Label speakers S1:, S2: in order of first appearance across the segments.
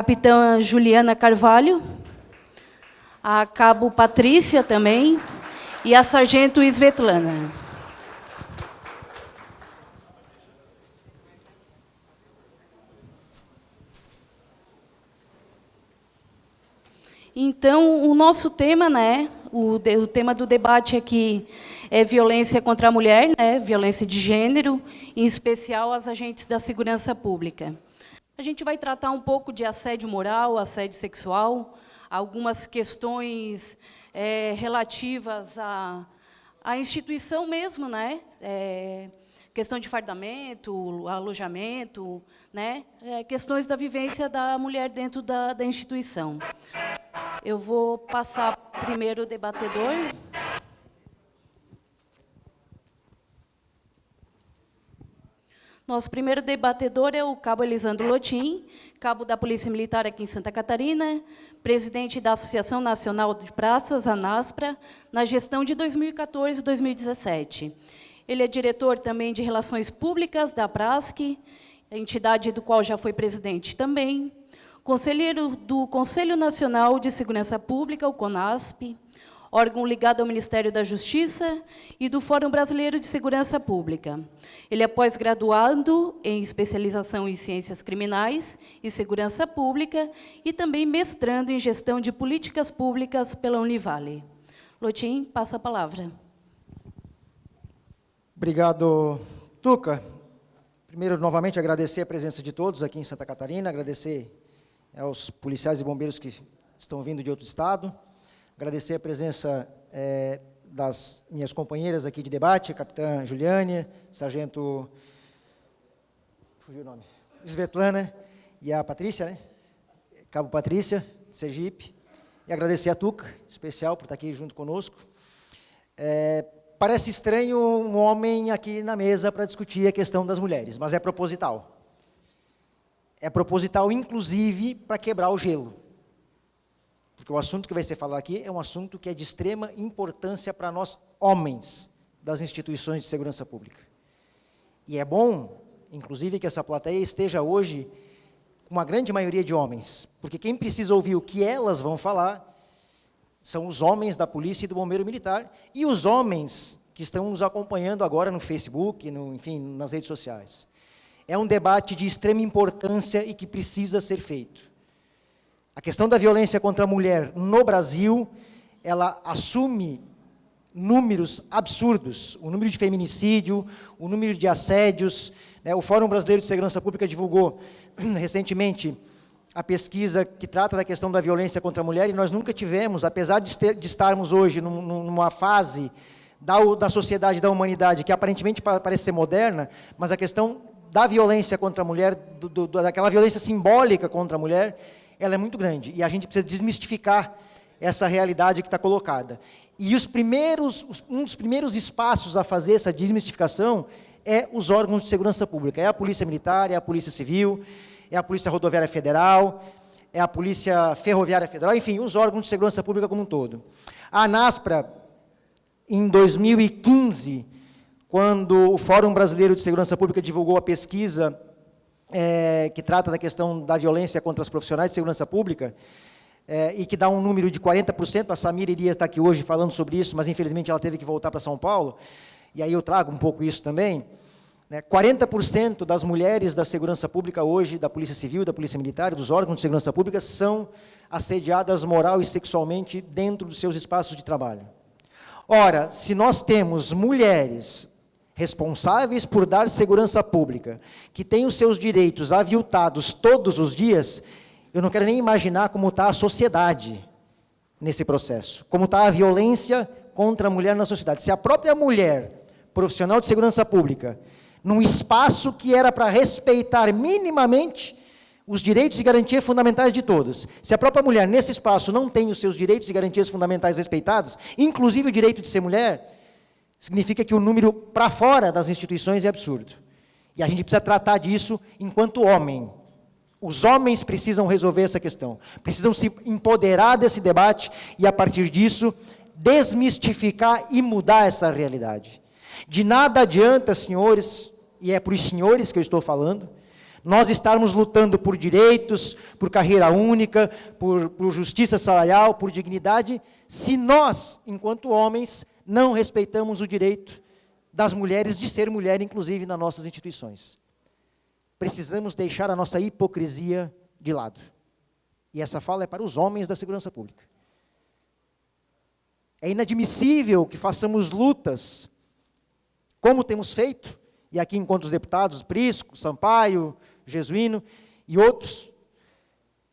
S1: Capitã Juliana Carvalho, a Cabo Patrícia também, e a Sargento Svetlana. Então, o nosso tema, o tema do debate aqui é violência contra a mulher, violência de gênero, em especial as agentes da segurança pública. A gente vai tratar um pouco de assédio moral, assédio sexual, algumas questões relativas à instituição mesmo, questão de fardamento, alojamento, questões da vivência da mulher dentro da instituição. Eu vou passar primeiro o debatedor. Nosso primeiro debatedor é o cabo Elisandro Lotin, cabo da Polícia Militar aqui em Santa Catarina, presidente da Associação Nacional de Praças, ANASPRA, na gestão de 2014 e 2017. Ele é diretor também de Relações Públicas da PRASC, entidade do qual já foi presidente também, conselheiro do Conselho Nacional de Segurança Pública, o CONASP, órgão ligado ao Ministério da Justiça e do Fórum Brasileiro de Segurança Pública. Ele é pós-graduado em especialização em Ciências Criminais e Segurança Pública e também mestrando em Gestão de Políticas Públicas pela Univale. Lotin, passa a palavra.
S2: Obrigado, Tuca. Primeiro, novamente, agradecer a presença de todos aqui em Santa Catarina, agradecer aos policiais e bombeiros que estão vindo de outro estado, agradecer a presença das minhas companheiras aqui de debate, a capitã Juliane, sargento, fugiu o nome, Svetlana e a Patrícia, Cabo Patrícia, Sergipe, e agradecer a Tuca, especial, por estar aqui junto conosco. Parece estranho um homem aqui na mesa para discutir a questão das mulheres, mas é proposital. É proposital, inclusive, para quebrar o gelo. Porque o assunto que vai ser falado aqui é um assunto que é de extrema importância para nós, homens, das instituições de segurança pública. E é bom, inclusive, que essa plateia esteja hoje com uma grande maioria de homens, porque quem precisa ouvir o que elas vão falar são os homens da polícia e do bombeiro militar e os homens que estão nos acompanhando agora no Facebook, enfim, nas redes sociais. É um debate de extrema importância e que precisa ser feito. A questão da violência contra a mulher no Brasil, ela assume números absurdos, o número de feminicídio, o número de assédios, o Fórum Brasileiro de Segurança Pública divulgou recentemente a pesquisa que trata da questão da violência contra a mulher, e nós nunca tivemos, apesar de estarmos hoje numa fase da sociedade, da humanidade, que aparentemente parece ser moderna, mas a questão da violência contra a mulher, daquela violência simbólica contra a mulher, ela é muito grande, e a gente precisa desmistificar essa realidade que está colocada. E um dos primeiros espaços a fazer essa desmistificação é os órgãos de segurança pública, é a Polícia Militar, é a Polícia Civil, é a Polícia Rodoviária Federal, é a Polícia Ferroviária Federal, enfim, os órgãos de segurança pública como um todo. A ANASPRA, em 2015, quando o Fórum Brasileiro de Segurança Pública divulgou a pesquisa que trata da questão da violência contra os profissionais de segurança pública, e que dá um número de 40%, a Samira iria estar aqui hoje falando sobre isso, mas infelizmente ela teve que voltar para São Paulo, e aí eu trago um pouco isso também, 40% das mulheres da segurança pública hoje, da Polícia Civil, da Polícia Militar, dos órgãos de segurança pública, são assediadas moral e sexualmente dentro dos seus espaços de trabalho. Ora, se nós temos mulheres responsáveis por dar segurança pública, que têm os seus direitos aviltados todos os dias, eu não quero nem imaginar como está a sociedade nesse processo, como está a violência contra a mulher na sociedade. Se a própria mulher, profissional de segurança pública, num espaço que era para respeitar minimamente os direitos e garantias fundamentais de todos, se a própria mulher nesse espaço não tem os seus direitos e garantias fundamentais respeitados, inclusive o direito de ser mulher, significa que o número para fora das instituições é absurdo. E a gente precisa tratar disso enquanto homem. Os homens precisam resolver essa questão, precisam se empoderar desse debate e, a partir disso, desmistificar e mudar essa realidade. De nada adianta, senhores, e é para os senhores que eu estou falando, Nós estarmos lutando por direitos, por carreira única, por justiça salarial, por dignidade, se nós, enquanto homens, não respeitamos o direito das mulheres de ser mulher, inclusive nas nossas instituições. Precisamos deixar a nossa hipocrisia de lado. E essa fala é para os homens da segurança pública. É inadmissível que façamos lutas, como temos feito, e aqui enquanto os deputados Prisco, Sampaio, Jesuíno e outros,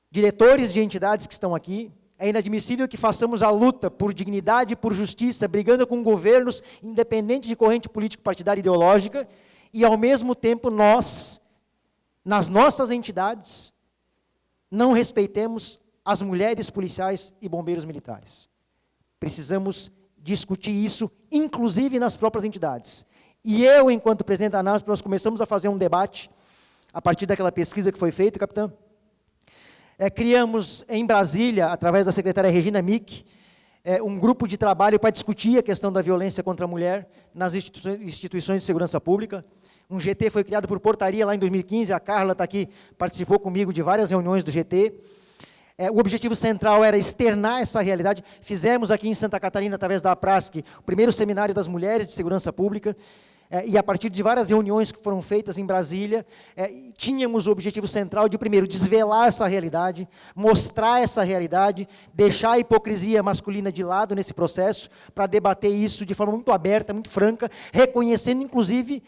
S2: diretores de entidades que estão aqui, é inadmissível que façamos a luta por dignidade e por justiça, brigando com governos, independente de corrente político-partidária e ideológica, e ao mesmo tempo nós, nas nossas entidades, não respeitemos as mulheres policiais e bombeiros militares. Precisamos discutir isso, inclusive nas próprias entidades. E eu, enquanto presidente da ANASP, nós começamos a fazer um debate, a partir daquela pesquisa que foi feita, capitão. Criamos em Brasília, através da secretária Regina Mick, um grupo de trabalho para discutir a questão da violência contra a mulher nas instituições de segurança pública. Um GT foi criado por portaria lá em 2015, a Carla está aqui, participou comigo de várias reuniões do GT. O objetivo central era externar essa realidade. Fizemos aqui em Santa Catarina, através da APRASC, o primeiro seminário das mulheres de segurança pública, e a partir de várias reuniões que foram feitas em Brasília, tínhamos o objetivo central de, primeiro, desvelar essa realidade, mostrar essa realidade, deixar a hipocrisia masculina de lado nesse processo, para debater isso de forma muito aberta, muito franca, reconhecendo, inclusive,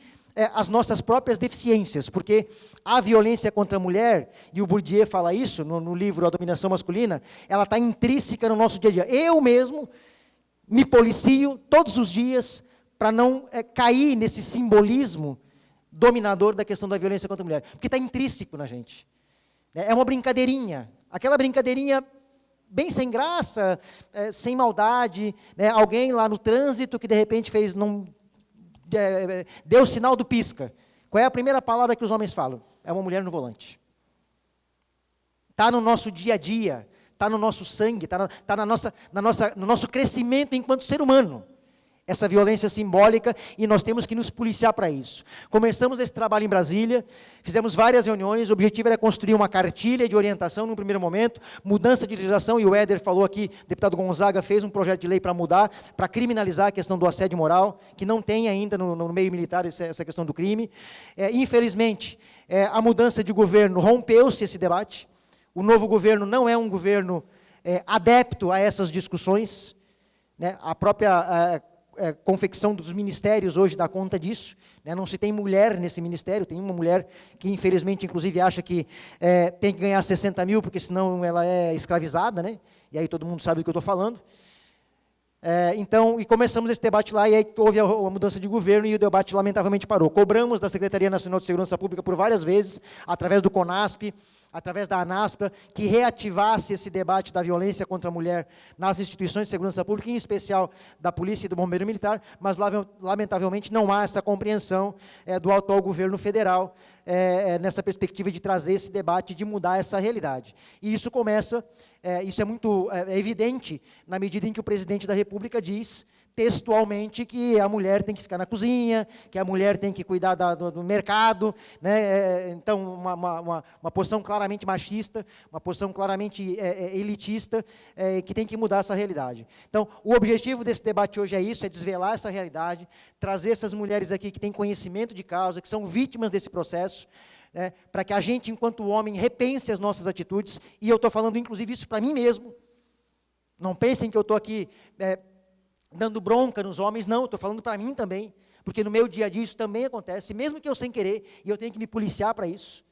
S2: as nossas próprias deficiências, porque a violência contra a mulher, e o Bourdieu fala isso no livro A Dominação Masculina, ela está intrínseca no nosso dia a dia. Eu mesmo me policio todos os dias para não cair nesse simbolismo dominador da questão da violência contra a mulher, porque está intrínseco na gente. É uma brincadeirinha, aquela brincadeirinha bem sem graça, sem maldade, alguém lá no trânsito que de repente fez... deu o sinal do pisca. Qual é a primeira palavra que os homens falam? É uma mulher no volante. Está no nosso dia a dia, está no nosso sangue, está no nosso crescimento enquanto ser humano. Essa violência simbólica, e nós temos que nos policiar para isso. Começamos esse trabalho em Brasília, fizemos várias reuniões, o objetivo era construir uma cartilha de orientação no primeiro momento, mudança de legislação, e o Éder falou aqui, o deputado Gonzaga fez um projeto de lei para mudar, para criminalizar a questão do assédio moral, que não tem ainda no meio militar essa questão do crime. Infelizmente, a mudança de governo, rompeu-se esse debate, o novo governo não é um governo adepto a essas discussões, a própria... confecção dos ministérios hoje dá conta disso, não se tem mulher nesse ministério, tem uma mulher que infelizmente inclusive acha que tem que ganhar 60 mil, porque senão ela é escravizada, e aí todo mundo sabe do que eu estou falando. Então, e começamos esse debate lá, e aí houve a mudança de governo, e o debate lamentavelmente parou. Cobramos da Secretaria Nacional de Segurança Pública por várias vezes, através do CONASP, através da ANASPRA, que reativasse esse debate da violência contra a mulher nas instituições de segurança pública, em especial da Polícia e do Bombeiro Militar, mas lamentavelmente não há essa compreensão do atual governo federal, nessa perspectiva de trazer esse debate, de mudar essa realidade. E isso começa, isso é muito evidente, na medida em que o presidente da República diz, textualmente, que a mulher tem que ficar na cozinha, que a mulher tem que cuidar do mercado, então uma posição claramente machista, uma posição claramente elitista, que tem que mudar essa realidade. Então, o objetivo desse debate hoje é isso, é desvelar essa realidade, trazer essas mulheres aqui que têm conhecimento de causa, que são vítimas desse processo, para que a gente, enquanto homem, repense as nossas atitudes, e eu estou falando, inclusive, isso para mim mesmo. Não pensem que eu estou aqui dando bronca nos homens, não, estou falando para mim também, porque no meu dia a dia isso também acontece, mesmo que eu sem querer, e eu tenho que me policiar para isso.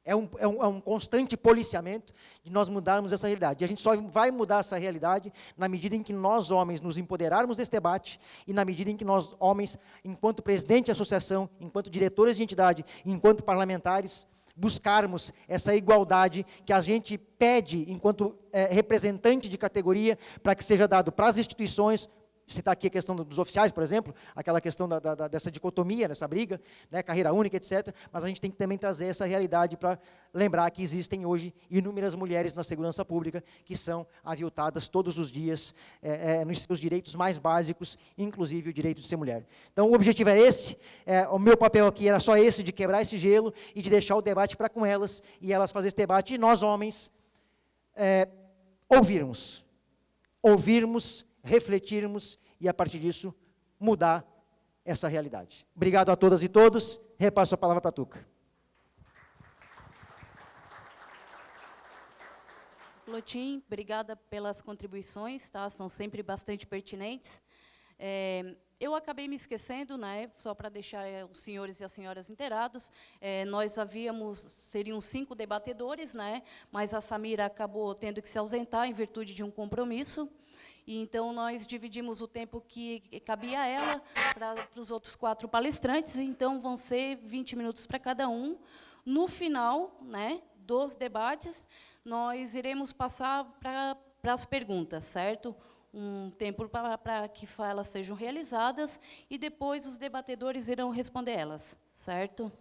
S2: É um constante policiamento de nós mudarmos essa realidade. E a gente só vai mudar essa realidade na medida em que nós, homens, nos empoderarmos desse debate e na medida em que nós, homens, enquanto presidente de associação, enquanto diretores de entidade, enquanto parlamentares, buscarmos essa igualdade que a gente pede enquanto representante de categoria para que seja dado para as instituições, citar aqui a questão dos oficiais, por exemplo, aquela questão dessa dicotomia, dessa briga, né, carreira única, etc., mas a gente tem que também trazer essa realidade para lembrar que existem hoje inúmeras mulheres na segurança pública que são aviltadas todos os dias nos seus direitos mais básicos, inclusive o direito de ser mulher. Então, o objetivo é esse, o meu papel aqui era só esse, de quebrar esse gelo e de deixar o debate para com elas, e elas fazer esse debate, e nós, homens, ouvirmos, refletirmos e, a partir disso, mudar essa realidade. Obrigado a todas e todos. Repasso a palavra para a Tuca.
S1: Lotim, obrigada pelas contribuições, tá? São sempre bastante pertinentes. Eu acabei me esquecendo, né, só para deixar os senhores e as senhoras inteirados, nós seriam 5 debatedores, né, mas a Samira acabou tendo que se ausentar em virtude de um compromisso, e então nós dividimos o tempo que cabia a ela para os outros 4 palestrantes, então vão ser 20 minutos para cada um. No final, né, dos debates, nós iremos passar para as perguntas, certo? Um tempo para que elas sejam realizadas, e depois os debatedores irão responder elas, certo?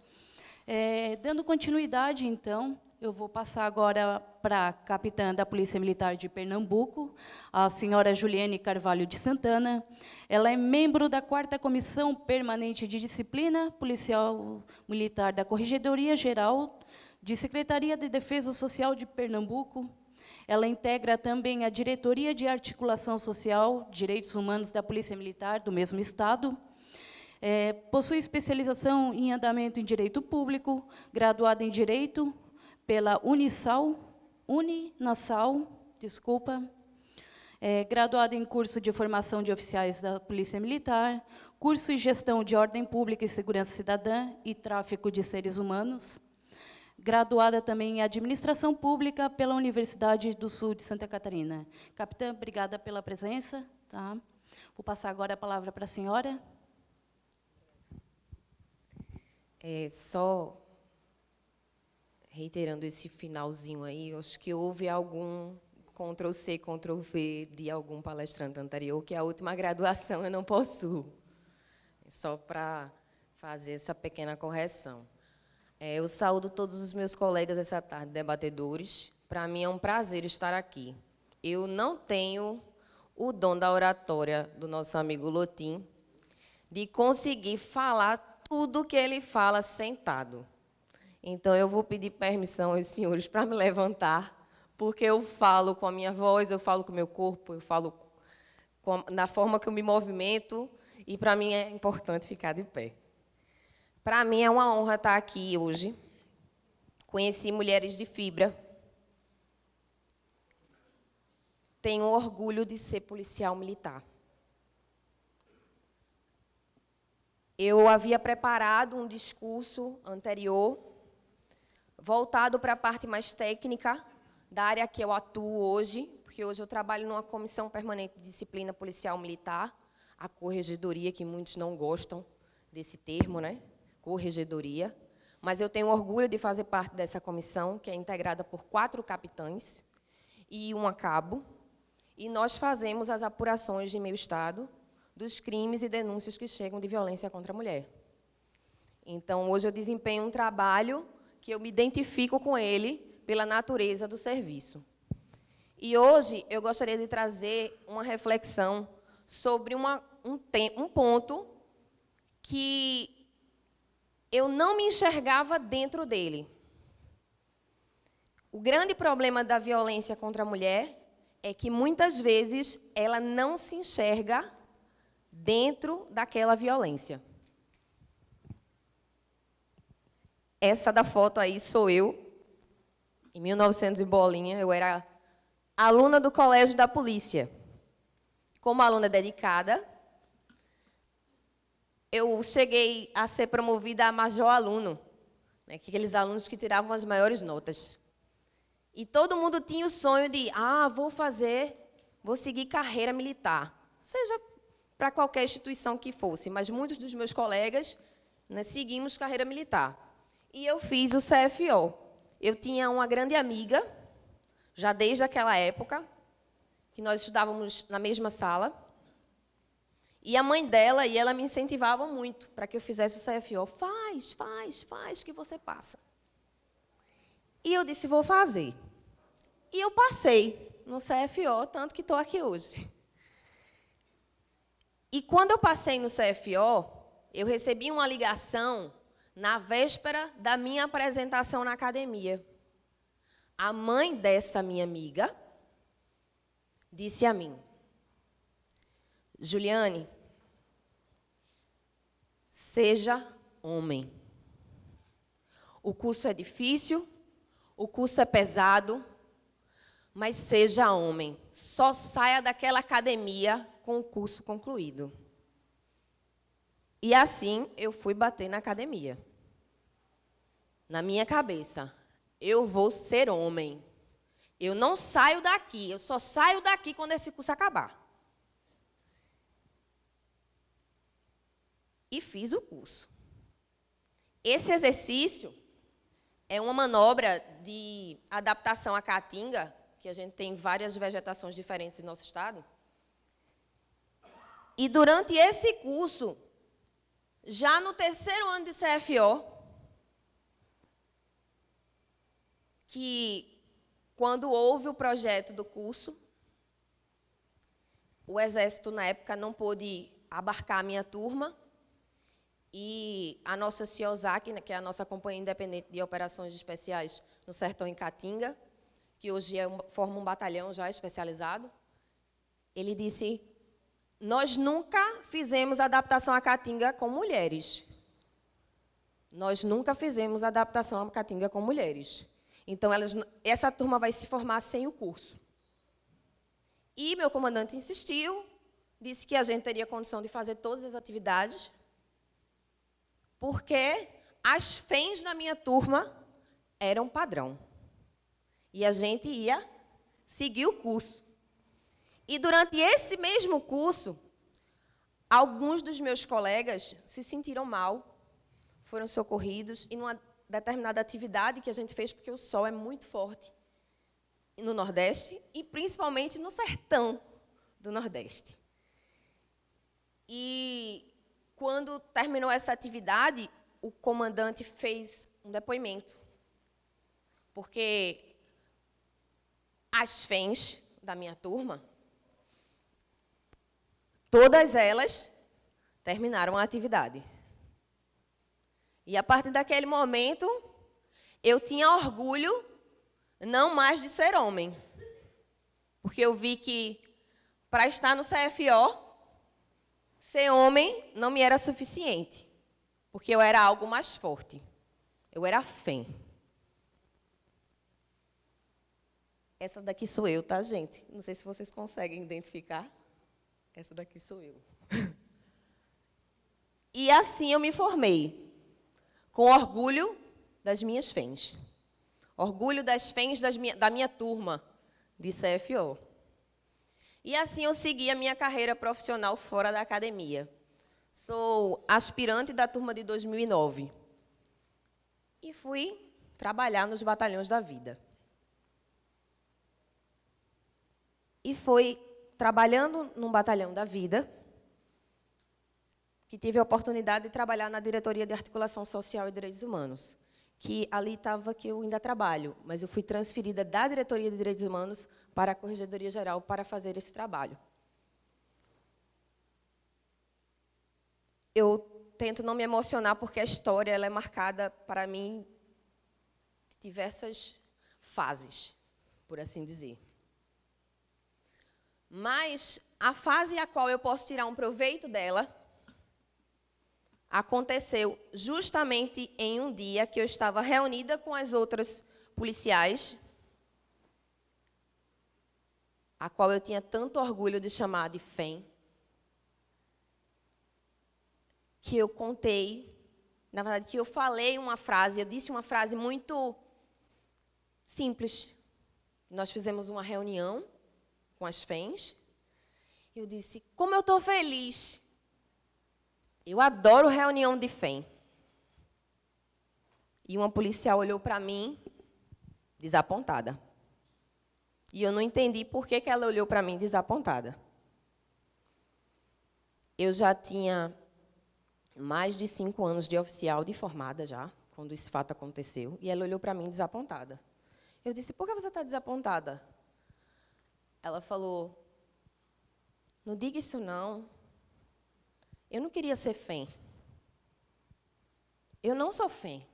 S1: Dando continuidade, então, eu vou passar agora para a capitã da Polícia Militar de Pernambuco, a senhora Juliane Carvalho de Santana. Ela é membro da 4ª Comissão Permanente de Disciplina Policial Militar da Corregedoria Geral de Secretaria de Defesa Social de Pernambuco. Ela integra também a Diretoria de Articulação Social, Direitos Humanos da Polícia Militar do mesmo Estado. Possui especialização em andamento em Direito Público, graduada em Direito pela Uninasal, graduada em curso de formação de oficiais da Polícia Militar, curso em Gestão de Ordem Pública e Segurança Cidadã e Tráfico de Seres Humanos, graduada também em Administração Pública pela Universidade do Sul de Santa Catarina. Capitã, obrigada pela presença. Tá? Vou passar agora a palavra para a senhora.
S3: Só reiterando esse finalzinho aí, eu acho que houve algum Ctrl+C, Ctrl+V de algum palestrante anterior, que a última graduação eu não possuo. Só para fazer essa pequena correção. Eu saúdo todos os meus colegas essa tarde, debatedores. Para mim é um prazer estar aqui. Eu não tenho o dom da oratória do nosso amigo Lotim, de conseguir falar tudo que ele fala sentado. Então, eu vou pedir permissão aos senhores para me levantar, porque eu falo com a minha voz, eu falo com o meu corpo, eu falo da forma que eu me movimento, e para mim é importante ficar de pé. Para mim é uma honra estar aqui hoje. Conheci mulheres de fibra. Tenho orgulho de ser policial militar. Eu havia preparado um discurso anterior, voltado para a parte mais técnica da área que eu atuo hoje, porque hoje eu trabalho numa Comissão Permanente de Disciplina Policial Militar, a Corregedoria, que muitos não gostam desse termo, né? Corregedoria, mas eu tenho orgulho de fazer parte dessa comissão, que é integrada por 4 capitães e um cabo, e nós fazemos as apurações de meio Estado dos crimes e denúncias que chegam de violência contra a mulher. Então, hoje eu desempenho um trabalho que eu me identifico com ele pela natureza do serviço. E hoje eu gostaria de trazer uma reflexão sobre um ponto que eu não me enxergava dentro dele. O grande problema da violência contra a mulher é que, muitas vezes, ela não se enxerga dentro daquela violência. Essa da foto aí sou eu. Em 1900 e bolinha, eu era aluna do Colégio da Polícia. Como aluna dedicada, eu cheguei a ser promovida a major aluno, né, aqueles alunos que tiravam as maiores notas. E todo mundo tinha o sonho de, vou seguir carreira militar, seja para qualquer instituição que fosse, mas muitos dos meus colegas, né, seguimos carreira militar. E eu fiz o CFO. Eu tinha uma grande amiga, já desde aquela época, que nós estudávamos na mesma sala, E a mãe dela e ela me incentivavam muito para que eu fizesse o CFO. Faz, que você passa. E eu disse, vou fazer. E eu passei no CFO, tanto que estou aqui hoje. E quando eu passei no CFO, eu recebi uma ligação na véspera da minha apresentação na academia. A mãe dessa minha amiga disse a mim, Juliane, seja homem. O curso é difícil, o curso é pesado, mas seja homem. Só saia daquela academia com o curso concluído. E assim eu fui bater na academia. Na minha cabeça, eu vou ser homem. Eu não saio daqui, eu só saio daqui quando esse curso acabar. E fiz o curso. Esse exercício é uma manobra de adaptação à caatinga, que a gente tem várias vegetações diferentes em nosso estado. E durante esse curso, já no 3º ano de CFO, que quando houve o projeto do curso, o Exército, na época, não pôde abarcar a minha turma, e a nossa CIOSAC, que é a nossa Companhia Independente de Operações Especiais no Sertão em Caatinga, que hoje forma um batalhão já especializado, ele disse, nós nunca fizemos adaptação à Caatinga com mulheres. Nós nunca fizemos adaptação à Caatinga com mulheres. Então, essa turma vai se formar sem o curso. E meu comandante insistiu, disse que a gente teria condição de fazer todas as atividades, porque as FENs na minha turma eram padrão. E a gente ia seguir o curso. E durante esse mesmo curso, alguns dos meus colegas se sentiram mal, foram socorridos, e numa determinada atividade que a gente fez, porque o sol é muito forte no Nordeste, e principalmente no sertão do Nordeste. E quando terminou essa atividade, o comandante fez um depoimento, porque as FENs da minha turma, todas elas terminaram a atividade. E, a partir daquele momento, eu tinha orgulho não mais de ser homem. Porque eu vi que, para estar no CFO, ser homem não me era suficiente. Porque eu era algo mais forte. Eu era FEM. Essa daqui sou eu, tá, gente? Não sei se vocês conseguem identificar. Essa daqui sou eu. E assim eu me formei, com orgulho das minhas FENs. Orgulho das FENs da minha turma de CFO. E assim eu segui a minha carreira profissional fora da academia. Sou aspirante da turma de 2009. E fui trabalhar nos batalhões da vida. E foi trabalhando num batalhão da vida que tive a oportunidade de trabalhar na Diretoria de Articulação Social e Direitos Humanos, que ali estava que eu ainda trabalho, mas eu fui transferida da Diretoria de Direitos Humanos para a Corregedoria Geral para fazer esse trabalho. Eu tento não me emocionar, porque a história ela é marcada, para mim, de diversas fases, por assim dizer. Mas a fase a qual eu posso tirar um proveito dela aconteceu justamente em um dia que eu estava reunida com as outras policiais, a qual eu tinha tanto orgulho de chamar de FEM, que eu contei, na verdade, que eu falei uma frase, eu disse uma frase muito simples. Nós fizemos uma reunião com as FEMs, eu disse, como eu estou feliz. Eu adoro reunião de FEM. E uma policial olhou para mim, desapontada. E eu não entendi por que ela olhou para mim desapontada. Eu já tinha mais de 5 anos de oficial de formada já, quando esse fato aconteceu, e ela olhou para mim desapontada. Eu disse, por que você está desapontada? Ela falou, não diga isso não. Eu não queria ser fém. Eu não sou fém.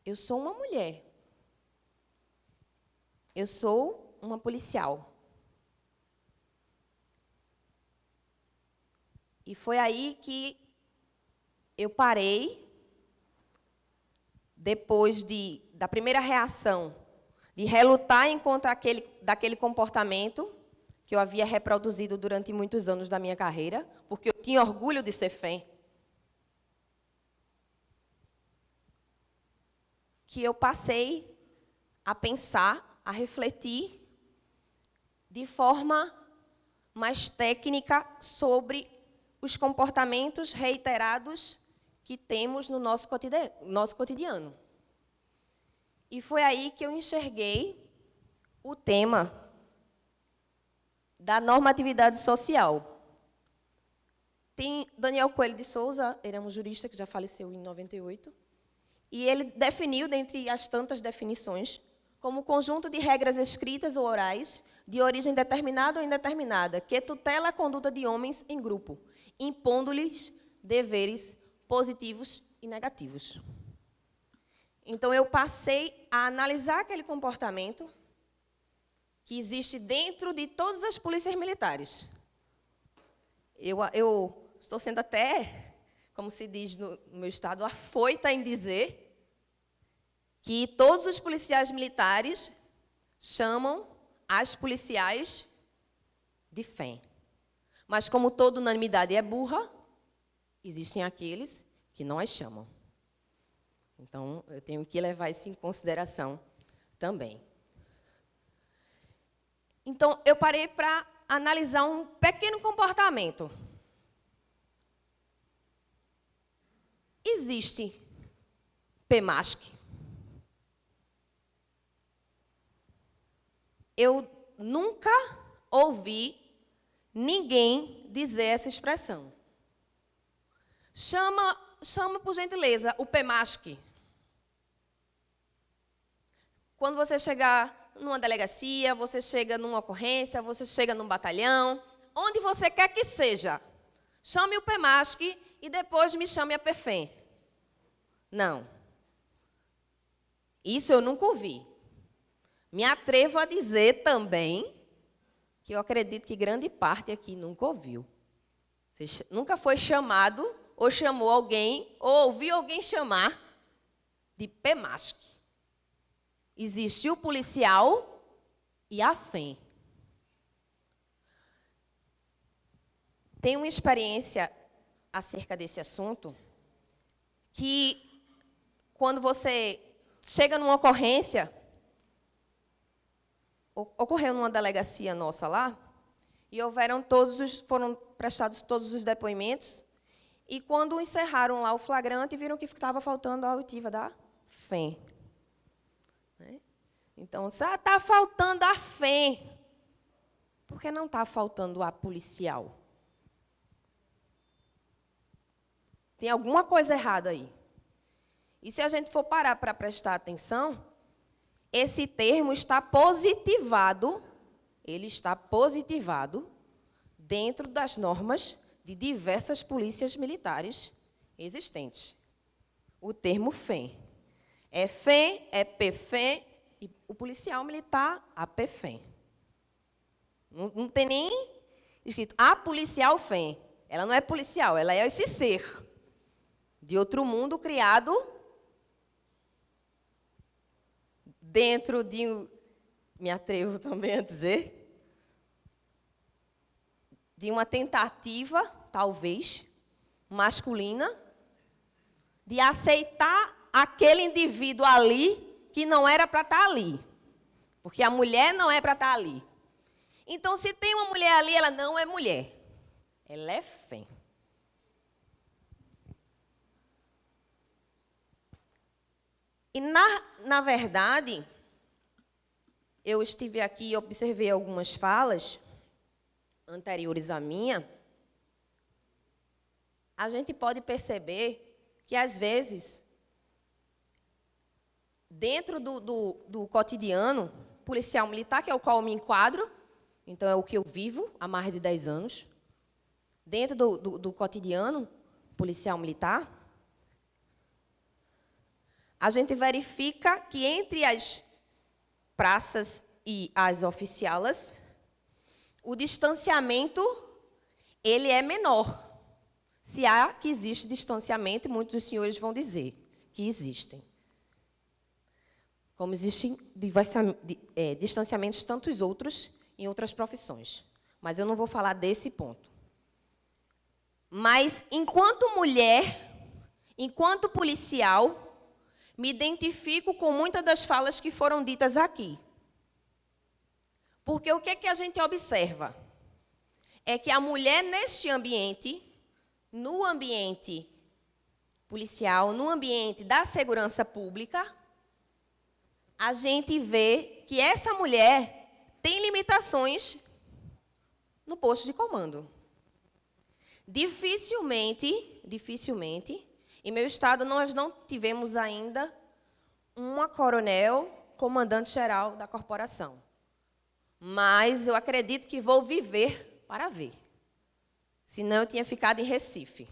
S3: Eu sou uma mulher. Eu sou uma policial. E foi aí que eu parei, depois da primeira reação, de relutar em contra daquele comportamento que eu havia reproduzido durante muitos anos da minha carreira, porque eu tinha orgulho de ser fém. Que eu passei a pensar, a refletir de forma mais técnica sobre os comportamentos reiterados que temos no nosso cotidiano. E foi aí que eu enxerguei o tema da normatividade social. Tem Daniel Coelho de Souza, ele é um jurista que já faleceu em 98, e ele definiu, dentre as tantas definições, como conjunto de regras escritas ou orais, de origem determinada ou indeterminada, que tutela a conduta de homens em grupo, impondo-lhes deveres positivos e negativos. Então, eu passei a analisar aquele comportamento que existe dentro de todas as polícias militares. Eu estou sendo até, como se diz no meu estado, afoita em dizer que todos os policiais militares chamam as policiais de fém. Mas, como toda unanimidade é burra, existem aqueles que não as chamam. Então, eu tenho que levar isso em consideração também. Então, eu parei para analisar um pequeno comportamento. Existe PEMASC. Eu nunca ouvi ninguém dizer essa expressão. Chama, por gentileza, o PEMASC. Quando você chegar numa delegacia, você chega numa ocorrência, você chega num batalhão, onde você quer que seja, chame o PEMASC e depois me chame a PEFEM. Não. Isso eu nunca ouvi. Me atrevo a dizer também que eu acredito que grande parte aqui nunca ouviu. Você nunca foi chamado, ou chamou alguém, ou ouviu alguém chamar de PEMASC. Existe o policial e a FEM. Tenho uma experiência acerca desse assunto, que quando você chega numa ocorrência, ocorreu numa delegacia nossa lá, e foram prestados todos os depoimentos, e quando encerraram lá o flagrante, viram que estava faltando a oitiva da FEM. Então, está faltando a FEM. Por que não está faltando a policial? Tem alguma coisa errada aí. E se a gente for parar para prestar atenção, esse termo está positivado, ele está positivado dentro das normas de diversas polícias militares existentes. O termo FEM. É FEM, é PFEM, e o policial militar, a PFEM. Não tem nem escrito a policial FEM. Ela não é policial, ela é esse ser de outro mundo criado dentro de, me atrevo também a dizer, de uma tentativa, talvez, masculina, de aceitar aquele indivíduo ali que não era para estar ali. Porque a mulher não é para estar ali. Então, se tem uma mulher ali, ela não é mulher. Ela é FEM. E, na verdade, eu estive aqui e observei algumas falas, anteriores à minha, a gente pode perceber que, às vezes, dentro do cotidiano policial militar, que é o qual eu me enquadro, então é o que eu vivo há mais de 10 anos, dentro do cotidiano policial militar, a gente verifica que entre as praças e as oficialas, o distanciamento ele é menor. Se há que existe distanciamento, e muitos dos senhores vão dizer que existem. Como existem distanciamentos tantos outros em outras profissões. Mas eu não vou falar desse ponto. Mas, enquanto mulher, enquanto policial, me identifico com muitas das falas que foram ditas aqui. Porque o que é que a gente observa? É que a mulher, neste ambiente, no ambiente policial, no ambiente da segurança pública, a gente vê que essa mulher tem limitações no posto de comando. Dificilmente, em meu estado nós não tivemos ainda uma coronel comandante-geral da corporação. Mas eu acredito que vou viver para ver. Senão eu tinha ficado em Recife.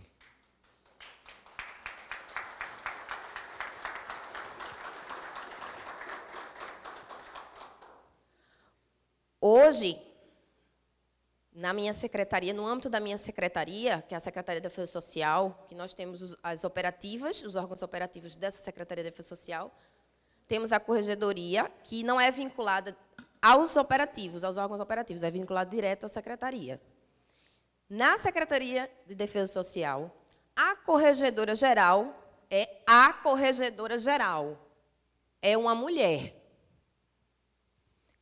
S3: Hoje, na minha secretaria, no âmbito da minha secretaria, que é a Secretaria de Defesa Social, que nós temos as operativas, os órgãos operativos dessa Secretaria de Defesa Social, temos a corregedoria, que não é vinculada aos operativos, aos órgãos operativos, é vinculada direto à secretaria. Na Secretaria de Defesa Social, a corregedora-geral é a corregedora-geral. É uma mulher.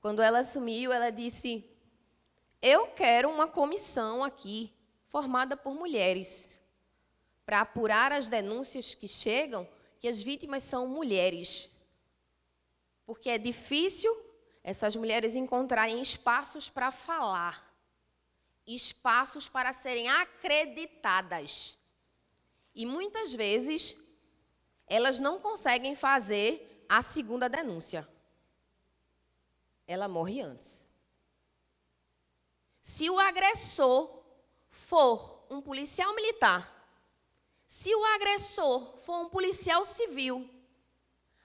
S3: Quando ela assumiu, ela disse: eu quero uma comissão aqui, formada por mulheres, para apurar as denúncias que chegam, que as vítimas são mulheres. Porque é difícil essas mulheres encontrarem espaços para falar, espaços para serem acreditadas. E, muitas vezes, elas não conseguem fazer a segunda denúncia. Ela morre antes. Se o agressor for um policial militar, se o agressor for um policial civil,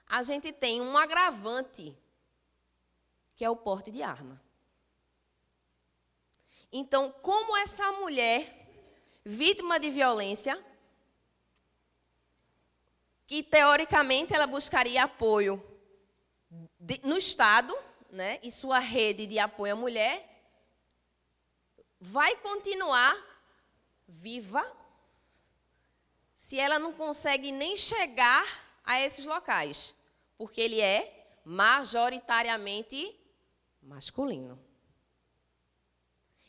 S3: a gente tem um agravante, que é o porte de arma. Então, como essa mulher, vítima de violência, que teoricamente ela buscaria apoio no Estado, né, e sua rede de apoio à mulher, vai continuar viva se ela não consegue nem chegar a esses locais, porque ele é majoritariamente masculino.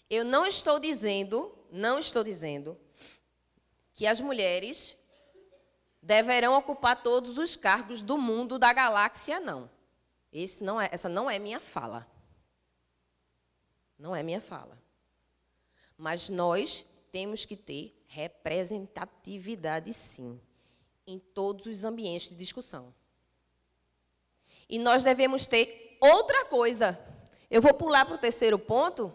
S3: Eu não estou dizendo que as mulheres deverão ocupar todos os cargos do mundo, da galáxia, não. Essa não é minha fala. Não é minha fala. Mas nós temos que ter representatividade, sim, em todos os ambientes de discussão. E nós devemos ter outra coisa. Eu vou pular para o terceiro ponto.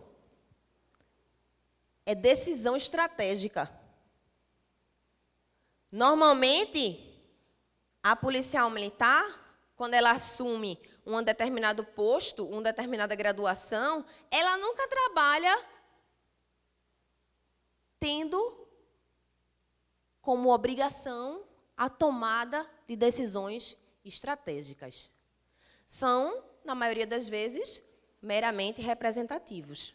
S3: É decisão estratégica. Normalmente, a policial militar, quando ela assume um determinado posto, uma determinada graduação, ela nunca trabalha tendo como obrigação a tomada de decisões estratégicas. São, na maioria das vezes, meramente representativos.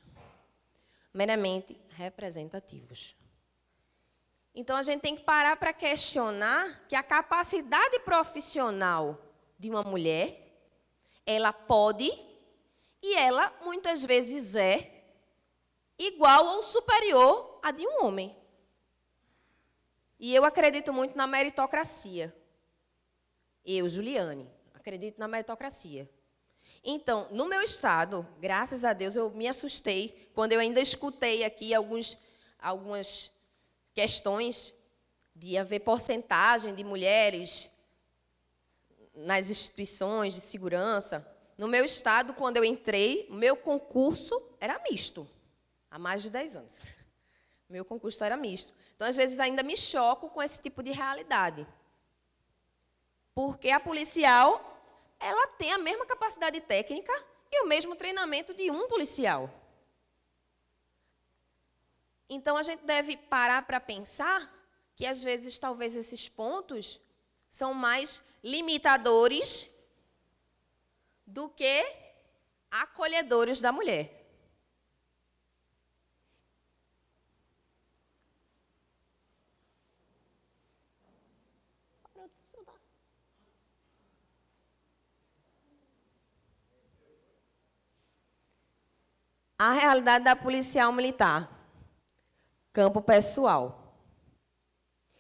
S3: Meramente representativos. Então, a gente tem que parar para questionar que a capacidade profissional de uma mulher, ela pode e ela, muitas vezes, é igual ou superior à de um homem. E eu acredito muito na meritocracia. Eu, Juliane, acredito na meritocracia. Então, no meu estado, graças a Deus, eu me assustei quando eu ainda escutei aqui algumas questões de haver porcentagem de mulheres nas instituições de segurança. No meu estado, quando eu entrei, o meu concurso era misto, há mais de 10 anos. Meu concurso era misto. Então, às vezes, ainda me choco com esse tipo de realidade. Porque a policial, ela tem a mesma capacidade técnica e o mesmo treinamento de um policial. Então, a gente deve parar para pensar que, às vezes, talvez esses pontos são mais limitadores do que acolhedores da mulher. A realidade da policial militar. Campo pessoal.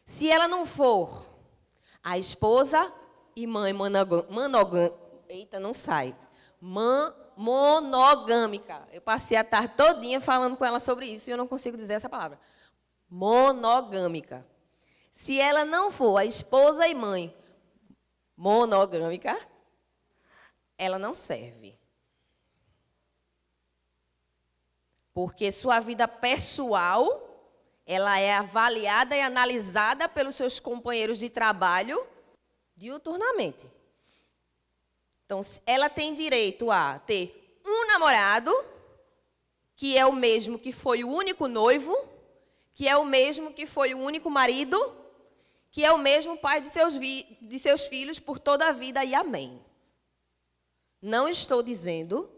S3: Se ela não for a esposa e mãe monogâmica, eita, não sai. Monogâmica. Eu passei a tarde todinha falando com ela sobre isso e eu não consigo dizer essa palavra. Monogâmica. Se ela não for a esposa e mãe monogâmica, ela não serve. Porque sua vida pessoal, ela é avaliada e analisada pelos seus companheiros de trabalho diuturnamente. Então, ela tem direito a ter um namorado, que é o mesmo que foi o único noivo, que é o mesmo que foi o único marido, que é o mesmo pai de seus filhos por toda a vida, e amém. Não estou dizendo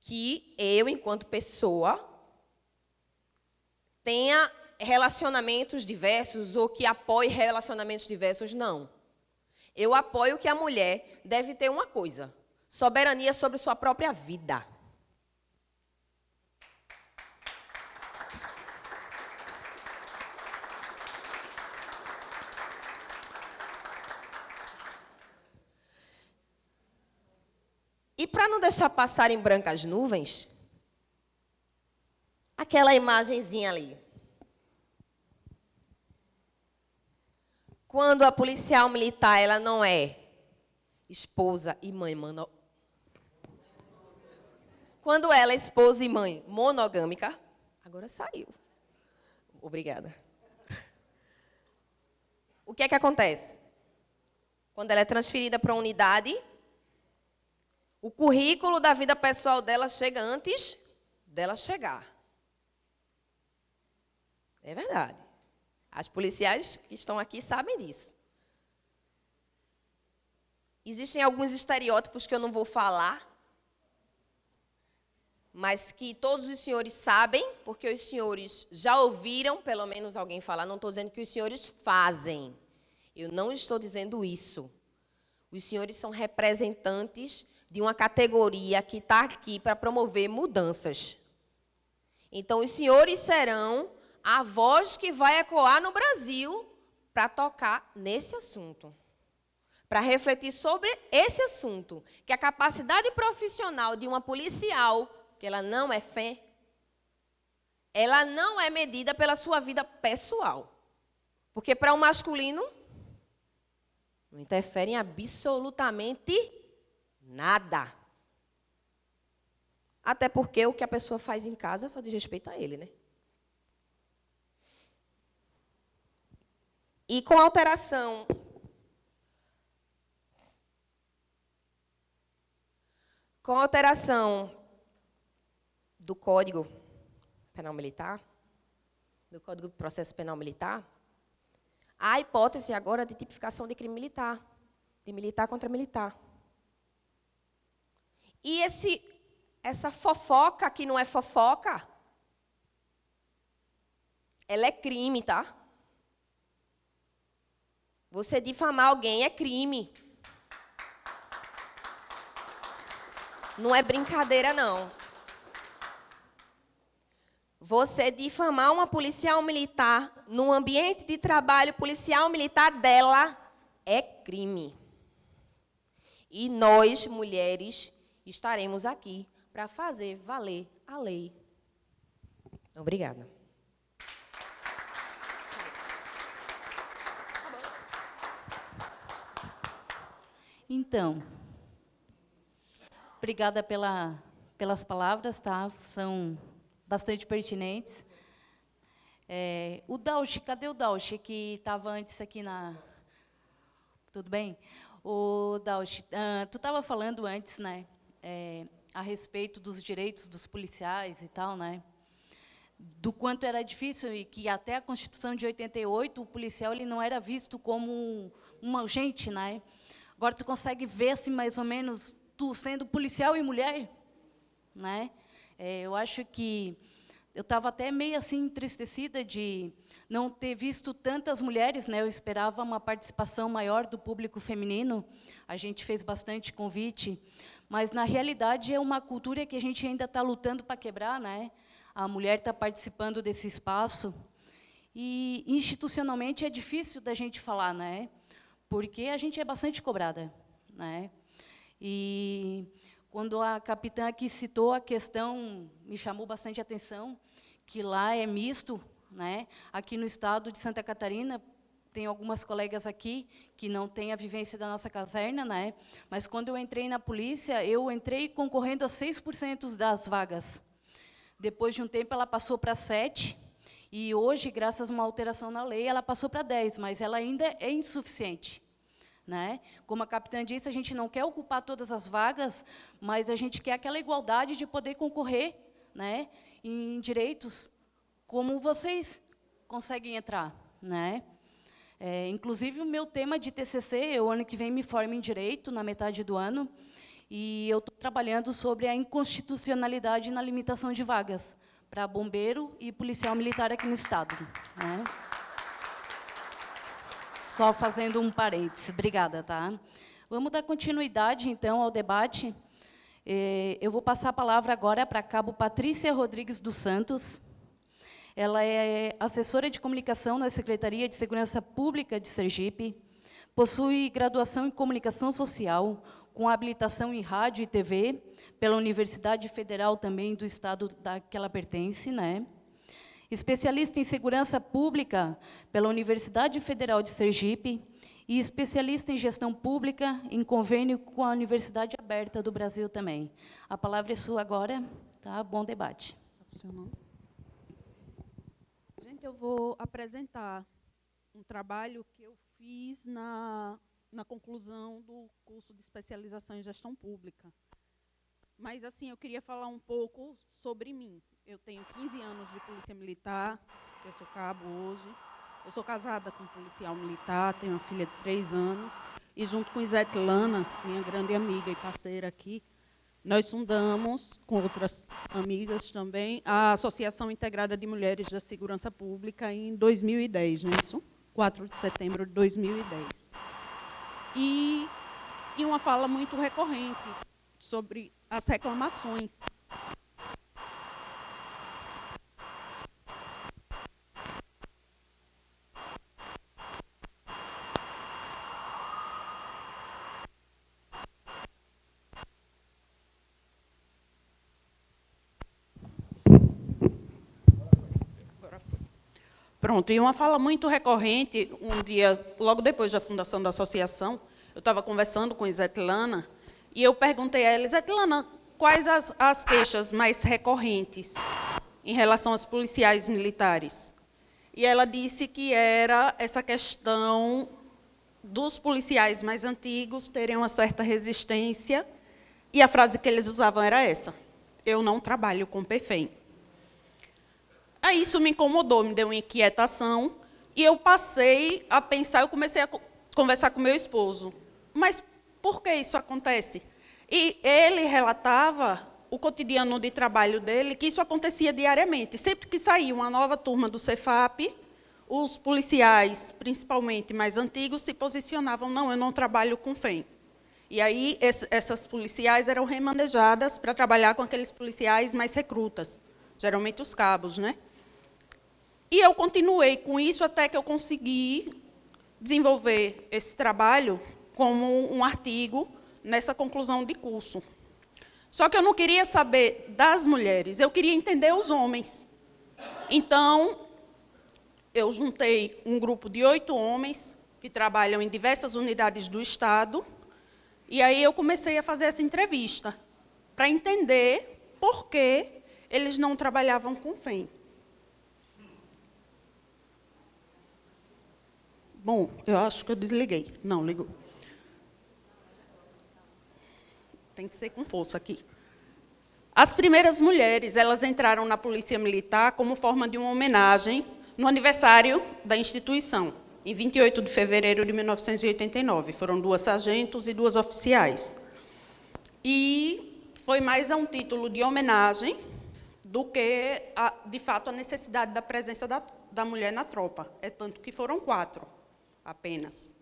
S3: que eu, enquanto pessoa, tenha relacionamentos diversos ou que apoie relacionamentos diversos, não. Eu apoio que a mulher deve ter uma coisa: soberania sobre sua própria vida. E para não deixar passar em brancas nuvens, aquela imagenzinha ali. Quando a policial militar, ela não é esposa e mãe Quando ela é esposa e mãe monogâmica, agora saiu. Obrigada. O que é que acontece? Quando ela é transferida para uma unidade, o currículo da vida pessoal dela chega antes dela chegar. É verdade. As policiais que estão aqui sabem disso. Existem alguns estereótipos que eu não vou falar, mas que todos os senhores sabem, porque os senhores já ouviram, pelo menos alguém falar. Não estou dizendo que os senhores fazem. Eu não estou dizendo isso. Os senhores são representantes de uma categoria que está aqui para promover mudanças. Então, os senhores serão a voz que vai ecoar no Brasil para tocar nesse assunto, para refletir sobre esse assunto, que a capacidade profissional de uma policial, que ela não é fé, ela não é medida pela sua vida pessoal. Porque para o masculino, não interfere em absolutamente nada. Até porque o que a pessoa faz em casa só diz respeito a ele, né? E com a alteração do Código Penal Militar, do Código de Processo Penal Militar, há a hipótese agora de tipificação de crime militar, de militar contra militar. E essa fofoca que não é fofoca, ela é crime, tá? Você difamar alguém é crime. Não é brincadeira, não. Você difamar uma policial militar no ambiente de trabalho policial militar dela é crime. E nós, mulheres, estaremos aqui para fazer valer a lei. Obrigada.
S1: Então, obrigada pelas palavras, tá? São bastante pertinentes. O Dauchi, cadê o Dauchi, que estava antes aqui na... Tudo bem? O Dauchi, tu estava falando antes, né, a respeito dos direitos dos policiais e tal, né, do quanto era difícil e que até a Constituição de 88 o policial ele não era visto como uma gente, né? Agora tu consegue ver assim mais ou menos tu sendo policial e mulher, né? Eu acho que eu estava até meio assim entristecida de não ter visto tantas mulheres, né? Eu esperava uma participação maior do público feminino. A gente fez bastante convite, mas na realidade é uma cultura que a gente ainda está lutando para quebrar, né? A mulher está participando desse espaço e institucionalmente é difícil da gente falar, né? Porque a gente é bastante cobrada, né? E quando a capitã aqui citou a questão, me chamou bastante a atenção, que lá é misto, né? Aqui no estado de Santa Catarina, tem algumas colegas aqui que não têm a vivência da nossa caserna, né? Mas quando eu entrei na polícia, eu entrei concorrendo a 6% das vagas. Depois de um tempo, ela passou para 7%, e hoje, graças a uma alteração na lei, ela passou para 10%, mas ela ainda é insuficiente, né? Como a capitã disse, a gente não quer ocupar todas as vagas, mas a gente quer aquela igualdade de poder concorrer, né, em direitos como vocês conseguem entrar, né? Inclusive, o meu tema de TCC, eu, ano que vem, me formo em Direito, na metade do ano, e eu estou trabalhando sobre a inconstitucionalidade na limitação de vagas para bombeiro e policial militar aqui no estado, né? Só fazendo um parênteses. Obrigada, tá? Vamos dar continuidade, então, ao debate. Eu vou passar a palavra agora para a cabo Patrícia Rodrigues dos Santos. Ela é assessora de comunicação na Secretaria de Segurança Pública de Sergipe, possui graduação em comunicação social, com habilitação em rádio e TV, pela Universidade Federal também do estado da que ela pertence, né? Especialista em segurança pública pela Universidade Federal de Sergipe e especialista em gestão pública em convênio com a Universidade Aberta do Brasil também. A palavra é sua agora, tá? Bom debate.
S4: Gente, eu vou apresentar um trabalho que eu fiz na conclusão do curso de especialização em gestão pública. Mas, assim, eu queria falar um pouco sobre mim. Eu tenho 15 anos de polícia militar, eu sou cabo hoje. Eu sou casada com um policial militar, tenho uma filha de 3 anos. E, junto com Isetlana, minha grande amiga e parceira aqui, nós fundamos, com outras amigas também, a Associação Integrada de Mulheres da Segurança Pública em 2010, não é isso? 4 de setembro de 2010. E tinha uma fala muito recorrente sobre as reclamações. Pronto, e uma fala muito recorrente, um dia, logo depois da fundação da associação, eu estava conversando com Isetlana, e eu perguntei a ela, Isetlana, quais as queixas mais recorrentes em relação aos policiais militares? E ela disse que era essa questão dos policiais mais antigos terem uma certa resistência, e a frase que eles usavam era essa, eu não trabalho com PFEM. Aí isso me incomodou, me deu uma inquietação, e eu passei a pensar, eu comecei a conversar com meu esposo. Mas por que isso acontece? E ele relatava o cotidiano de trabalho dele, que isso acontecia diariamente. Sempre que saía uma nova turma do Cefap, os policiais, principalmente mais antigos, se posicionavam, não, eu não trabalho com FEM. E aí essas policiais eram remanejadas para trabalhar com aqueles policiais mais recrutas, geralmente os cabos, né? E eu continuei com isso até que eu consegui desenvolver esse trabalho como um artigo nessa conclusão de curso. Só que eu não queria saber das mulheres, eu queria entender os homens. Então, eu juntei um grupo de 8 homens que trabalham em diversas unidades do Estado, e aí eu comecei a fazer essa entrevista, para entender por que eles não trabalhavam com FEM. Bom, eu acho que eu desliguei. Não, ligou. Tem que ser com força aqui. As primeiras mulheres, elas entraram na Polícia Militar como forma de uma homenagem no aniversário da instituição, em 28 de fevereiro de 1989. Foram 2 sargentos e 2 oficiais. E foi mais a um título de homenagem do que, de fato, a necessidade da presença da mulher na tropa. É tanto que foram 4 apenas.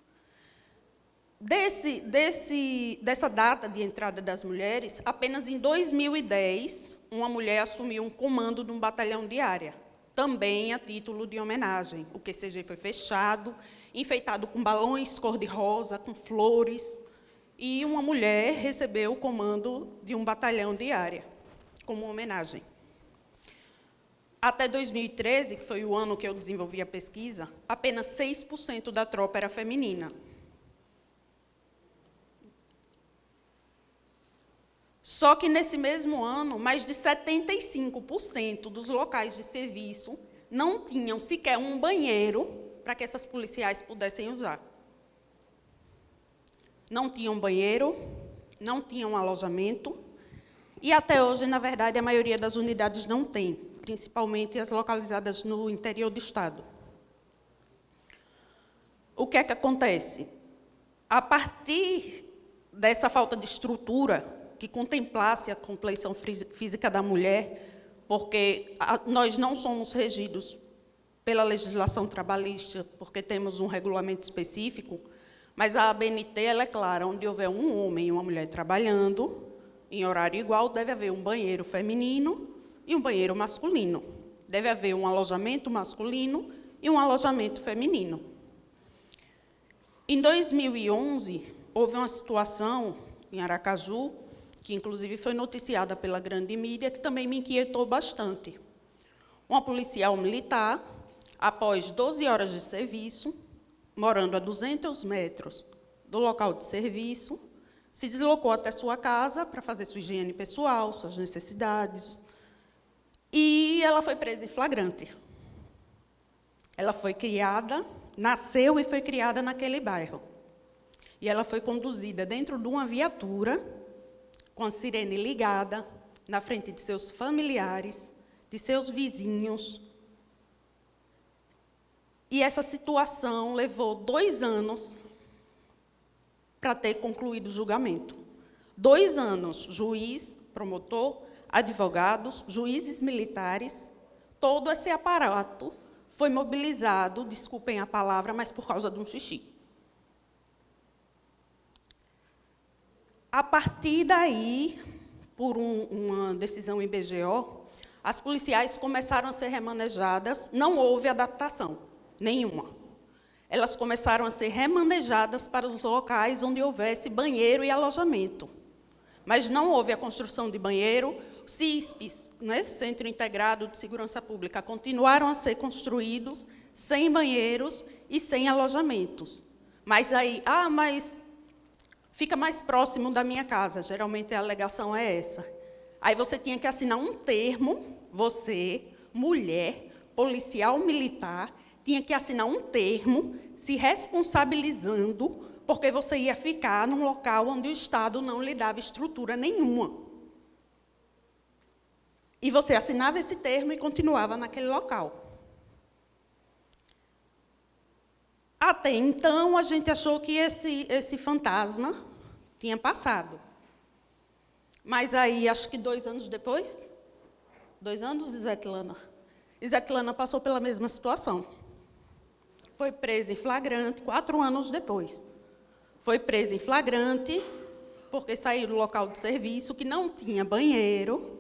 S4: Dessa data de entrada das mulheres, apenas em 2010, uma mulher assumiu um comando de um batalhão de área, também a título de homenagem. O QCG foi fechado, enfeitado com balões cor-de-rosa, com flores, e uma mulher recebeu o comando de um batalhão de área, como homenagem. Até 2013, que foi o ano que eu desenvolvi a pesquisa, apenas 6% da tropa era feminina. Só que, nesse mesmo ano, mais de 75% dos locais de serviço não tinham sequer um banheiro para que essas policiais pudessem usar. Não tinham banheiro, não tinham alojamento, e até hoje, na verdade, a maioria das unidades não tem, principalmente as localizadas no interior do Estado. O que é que acontece? A partir dessa falta de estrutura, que contemplasse a compleição física da mulher, porque nós não somos regidos pela legislação trabalhista, porque temos um regulamento específico, mas a ABNT ela é clara, onde houver um homem e uma mulher trabalhando, em horário igual, deve haver um banheiro feminino e um banheiro masculino. Deve haver um alojamento masculino e um alojamento feminino. Em 2011, houve uma situação em Aracaju, que inclusive foi noticiada pela grande mídia, que também me inquietou bastante. Uma policial militar, após 12 horas de serviço, morando a 200 metros do local de serviço, se deslocou até sua casa para fazer sua higiene pessoal, suas necessidades, e ela foi presa em flagrante. Ela foi criada, nasceu e foi criada naquele bairro. E ela foi conduzida dentro de uma viatura, com a sirene ligada, na frente de seus familiares, de seus vizinhos. E essa situação levou 2 anos para ter concluído o julgamento. 2 anos, juiz, promotor, advogados, juízes militares, todo esse aparato foi mobilizado, desculpem a palavra, mas por causa de um xixi. A partir daí, por uma decisão IBGO, as policiais começaram a ser remanejadas, não houve adaptação nenhuma. Elas começaram a ser remanejadas para os locais onde houvesse banheiro e alojamento. Mas não houve a construção de banheiro. CISPs, né, Centro Integrado de Segurança Pública, continuaram a ser construídos sem banheiros e sem alojamentos. Mas aí, mas fica mais próximo da minha casa, geralmente a alegação é essa. Aí você tinha que assinar um termo, você, mulher, policial militar, tinha que assinar um termo se responsabilizando porque você ia ficar num local onde o Estado não lhe dava estrutura nenhuma. E você assinava esse termo e continuava naquele local. Até então, a gente achou que esse fantasma tinha passado. Mas aí, acho que 2 anos depois, 2 anos, Isetlana passou pela mesma situação. Foi presa em flagrante, 4 anos depois. Foi presa em flagrante, porque saiu do local de serviço, que não tinha banheiro,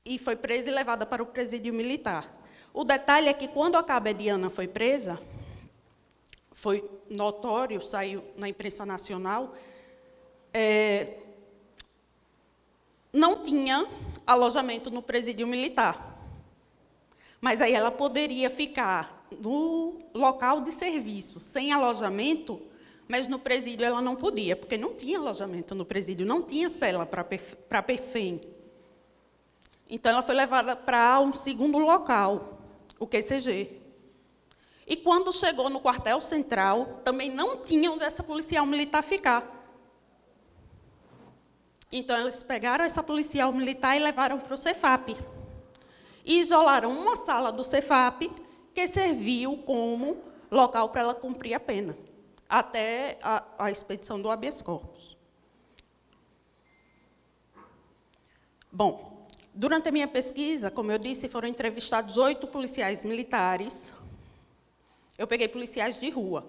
S4: e foi presa e levada para o presídio militar. O detalhe é que, quando a cabo Ediana foi presa, foi notório, saiu na imprensa nacional, não tinha alojamento no presídio militar. Mas aí ela poderia ficar no local de serviço, sem alojamento, mas no presídio ela não podia, porque não tinha alojamento no presídio, não tinha cela para PFEM. Então, ela foi levada para um segundo local, o QCG. E, quando chegou no quartel central, também não tinha onde essa policial militar ficar. Então, eles pegaram essa policial militar e levaram para o Cefap. E isolaram uma sala do Cefap, que serviu como local para ela cumprir a pena, até a expedição do habeas corpus. Bom, durante a minha pesquisa, como eu disse, foram entrevistados 8 policiais militares. Eu peguei policiais de rua,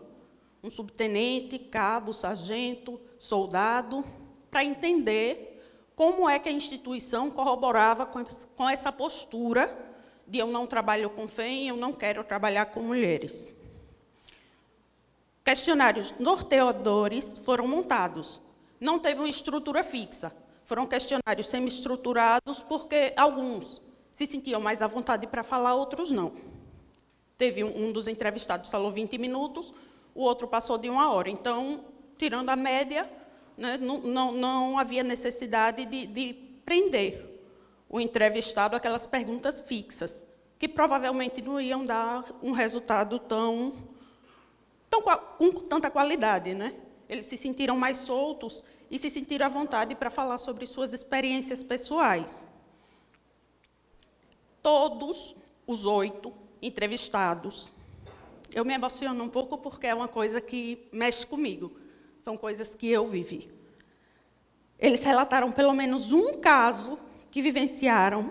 S4: um subtenente, cabo, sargento, soldado, para entender como é que a instituição corroborava com essa postura de eu não trabalho com FEM, eu não quero trabalhar com mulheres. Questionários norteadores foram montados. Não teve uma estrutura fixa. Foram questionários semi-estruturados, porque alguns se sentiam mais à vontade para falar, outros não. Teve um dos entrevistados falou 20 minutos, o outro passou de 1 hora. Então, tirando a média, né, não havia necessidade de prender o entrevistado àquelas perguntas fixas, que provavelmente não iam dar um resultado com tanta qualidade, né? Eles se sentiram mais soltos e se sentiram à vontade para falar sobre suas experiências pessoais. Todos os 8 entrevistados, eu me emociono um pouco porque é uma coisa que mexe comigo, são coisas que eu vivi. Eles relataram pelo menos um caso que vivenciaram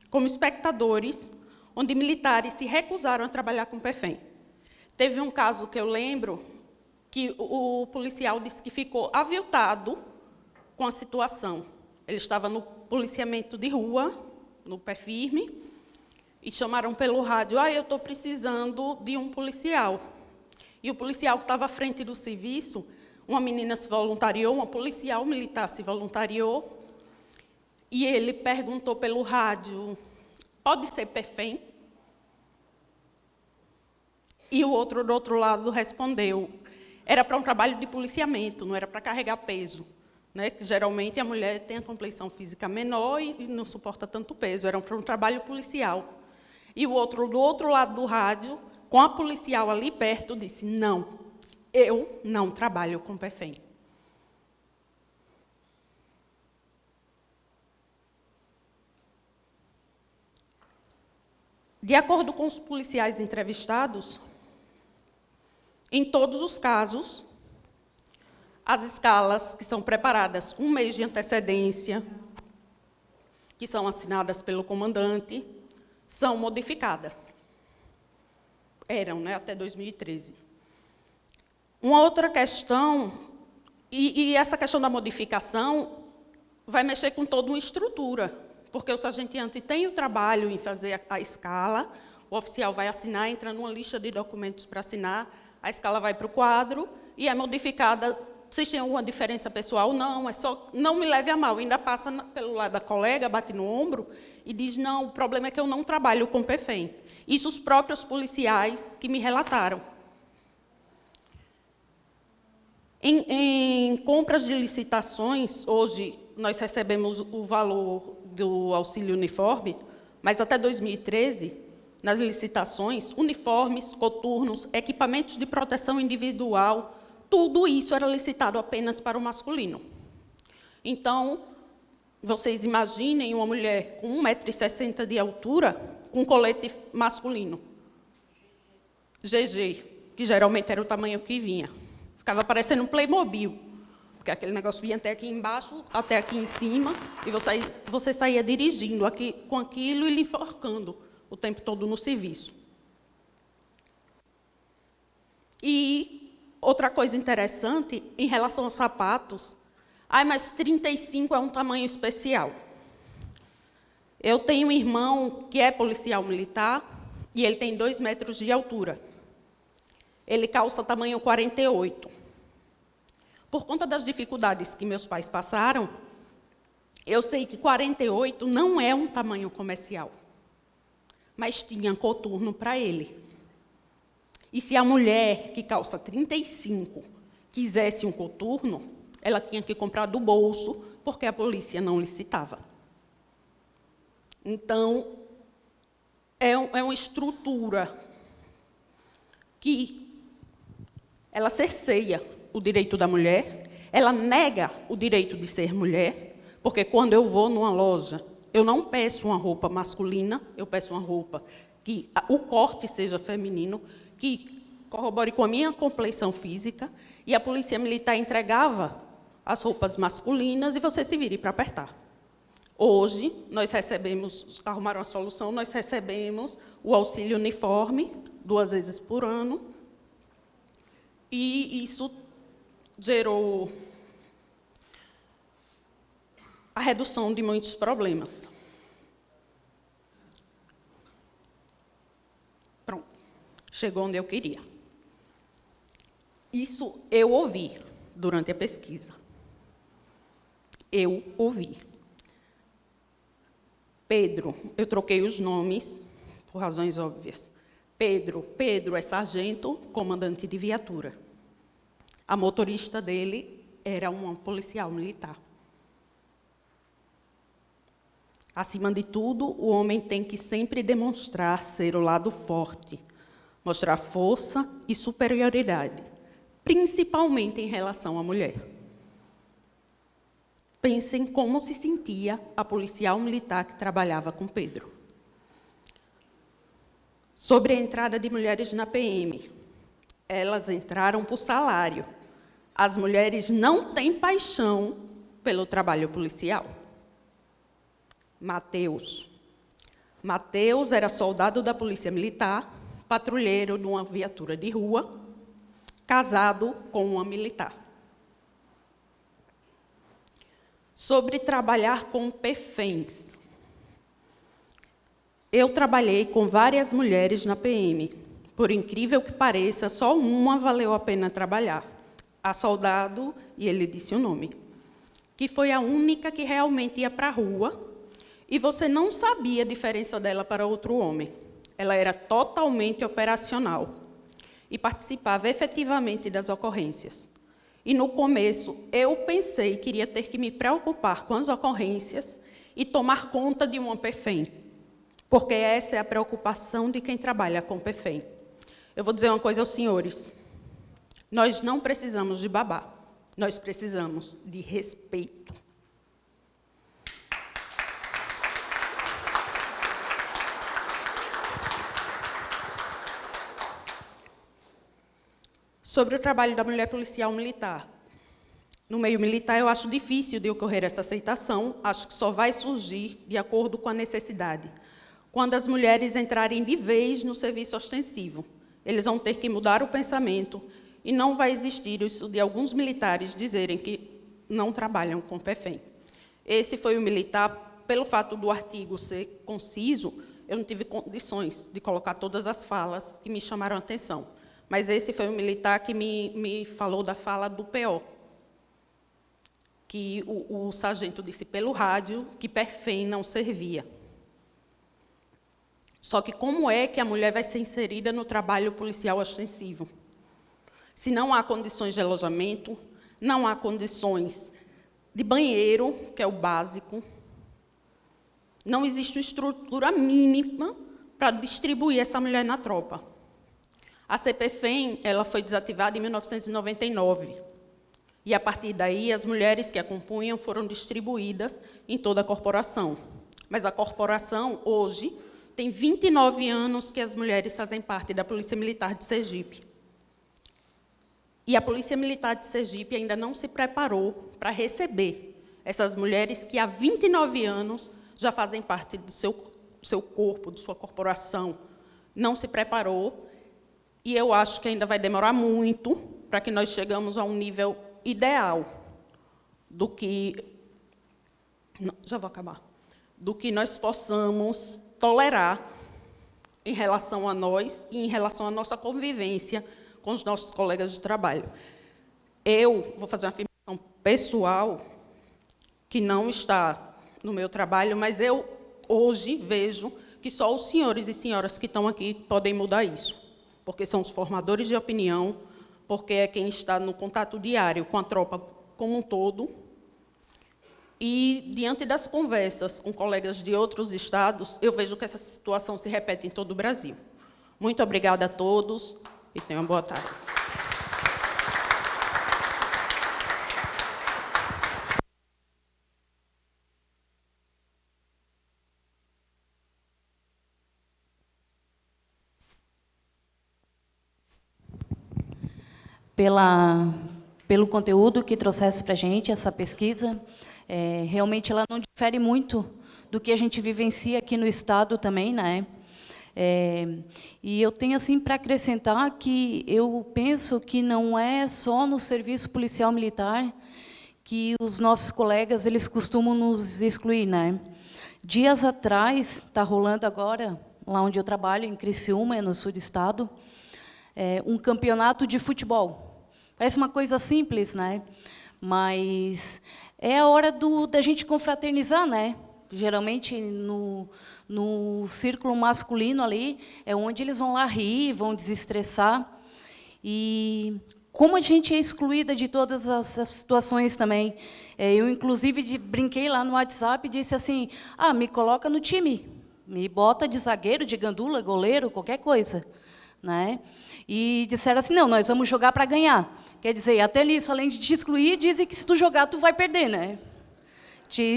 S4: como espectadores, onde militares se recusaram a trabalhar com PFEM. Teve um caso que eu lembro que o policial disse que ficou aviltado com a situação. Ele estava no policiamento de rua, no pé firme, e chamaram pelo rádio, eu estou precisando de um policial. E o policial que estava à frente do serviço, uma menina se voluntariou, uma policial militar se voluntariou, e ele perguntou pelo rádio, pode ser PFEM? E o outro, do outro lado, respondeu, era para um trabalho de policiamento, não era para carregar peso, né? Que geralmente a mulher tem a complexão física menor e não suporta tanto peso, era para um trabalho policial. E o outro, do outro lado do rádio, com a policial ali perto, disse, não, eu não trabalho com PFEM. De acordo com os policiais entrevistados, em todos os casos, as escalas que são preparadas 1 mês de antecedência, que são assinadas pelo comandante, são modificadas. Eram, né, até 2013. Uma outra questão, e essa questão da modificação vai mexer com toda uma estrutura, porque o sargenteante tem o trabalho em fazer a escala, o oficial vai assinar, entra numa lista de documentos para assinar, a escala vai para o quadro e é modificada. Vocês têm alguma diferença pessoal? Não, é só, não me leve a mal. Ainda passa pelo lado da colega, bate no ombro e diz, não, o problema é que eu não trabalho com PFEM. Isso os próprios policiais que me relataram. Em compras de licitações, hoje nós recebemos o valor do auxílio uniforme, mas até 2013, nas licitações, uniformes, coturnos, equipamentos de proteção individual, tudo isso era licitado apenas para o masculino. Então, vocês imaginem uma mulher com 1,60 m de altura, com colete masculino. GG, que geralmente era o tamanho que vinha. Ficava parecendo um Playmobil, porque aquele negócio vinha até aqui embaixo, até aqui em cima, e você saía dirigindo aqui, com aquilo e lhe enforcando o tempo todo no serviço. E outra coisa interessante, em relação aos sapatos, mas 35 é um tamanho especial. Eu tenho um irmão que é policial militar, e ele tem 2 metros de altura. Ele calça tamanho 48. Por conta das dificuldades que meus pais passaram, Eu sei que 48 não é um tamanho comercial, mas tinha coturno para ele. E se a mulher que calça 35 quisesse um coturno, ela tinha que comprar do bolso, porque a polícia não licitava. Então, é uma estrutura que ela cerceia o direito da mulher, ela nega o direito de ser mulher, porque quando eu vou numa loja, eu não peço uma roupa masculina, eu peço uma roupa que o corte seja feminino, que corrobore com a minha compleição física, e a polícia militar entregava as roupas masculinas e você se vire para apertar. Hoje, nós recebemos, arrumaram a solução, nós recebemos o auxílio uniforme 2 vezes por ano, e isso gerou a redução de muitos problemas. Pronto, chegou onde eu queria. Isso eu ouvi durante a pesquisa. Eu ouvi. Pedro, eu troquei os nomes por razões óbvias. Pedro é sargento, comandante de viatura. A motorista dele era uma policial militar. Acima de tudo, o homem tem que sempre demonstrar ser o lado forte, mostrar força e superioridade, principalmente em relação à mulher. Pensem como se sentia a policial militar que trabalhava com Pedro. Sobre a entrada de mulheres na PM, elas entraram por salário. As mulheres não têm paixão pelo trabalho policial. Mateus era soldado da Polícia Militar, patrulheiro numa viatura de rua, casado com uma militar. Sobre trabalhar com PFEMs. Eu trabalhei com várias mulheres na PM. Por incrível que pareça, só uma valeu a pena trabalhar. A soldado, e ele disse o nome, que foi a única que realmente ia para a rua, e você não sabia a diferença dela para outro homem. Ela era totalmente operacional e participava efetivamente das ocorrências. E, no começo, eu pensei que iria ter que me preocupar com as ocorrências e tomar conta de uma PFEM, porque essa é a preocupação de quem trabalha com PFEM. Eu vou dizer uma coisa aos senhores. Nós não precisamos de babá, nós precisamos de respeito. Sobre o trabalho da mulher policial militar. No meio militar, eu acho difícil de ocorrer essa aceitação, acho que só vai surgir de acordo com a necessidade. Quando as mulheres entrarem de vez no serviço ostensivo, eles vão ter que mudar o pensamento e não vai existir isso de alguns militares dizerem que não trabalham com PFEM. Esse foi o militar, pelo fato do artigo ser conciso, eu não tive condições de colocar todas as falas que me chamaram a atenção. Mas esse foi o militar que me falou da fala do PO, que o sargento disse pelo rádio que PFEM não servia. Só que como é que a mulher vai ser inserida no trabalho policial ostensivo? Se não há condições de alojamento, não há condições de banheiro, que é o básico, não existe uma estrutura mínima para distribuir essa mulher na tropa. A CPFEM ela foi desativada em 1999, e, a partir daí, as mulheres que a compunham foram distribuídas em toda a corporação. Mas a corporação, hoje, tem 29 anos que as mulheres fazem parte da Polícia Militar de Sergipe. E a Polícia Militar de Sergipe ainda não se preparou para receber essas mulheres que, há 29 anos, já fazem parte do seu corpo, de sua corporação. Não se preparou. E eu acho que ainda vai demorar muito para que nós chegamos a um nível ideal do que... Não, já vou acabar. Do que nós possamos tolerar em relação a nós e em relação à nossa convivência com os nossos colegas de trabalho. Eu vou fazer uma afirmação pessoal que não está no meu trabalho, mas eu hoje vejo que só os senhores e senhoras que estão aqui podem mudar isso, porque são os formadores de opinião, porque é quem está no contato diário com a tropa como um todo. E, diante das conversas com colegas de outros estados, eu vejo que essa situação se repete em todo o Brasil. Muito obrigada a todos e tenham uma boa tarde.
S1: Pelo conteúdo que trouxesse para a gente, essa pesquisa, realmente ela não difere muito do que a gente vivencia aqui no Estado também, né? E eu tenho assim para acrescentar que eu penso que não é só no serviço policial militar que os nossos colegas eles costumam nos excluir, né? Dias atrás, está rolando agora, lá onde eu trabalho, em Criciúma, no sul do estado, um campeonato de futebol. Parece uma coisa simples, né? Mas é a hora da gente confraternizar, né? Geralmente, no círculo masculino ali, é onde eles vão lá rir, vão desestressar. E como a gente é excluída de todas as situações também. Eu, inclusive, brinquei lá no WhatsApp e disse assim, me coloca no time, me bota de zagueiro, de gandula, goleiro, qualquer coisa. Né? E disseram assim, não, nós vamos jogar para ganhar. Quer dizer, até nisso, além de te excluir, dizem que se tu jogar, tu vai perder, né?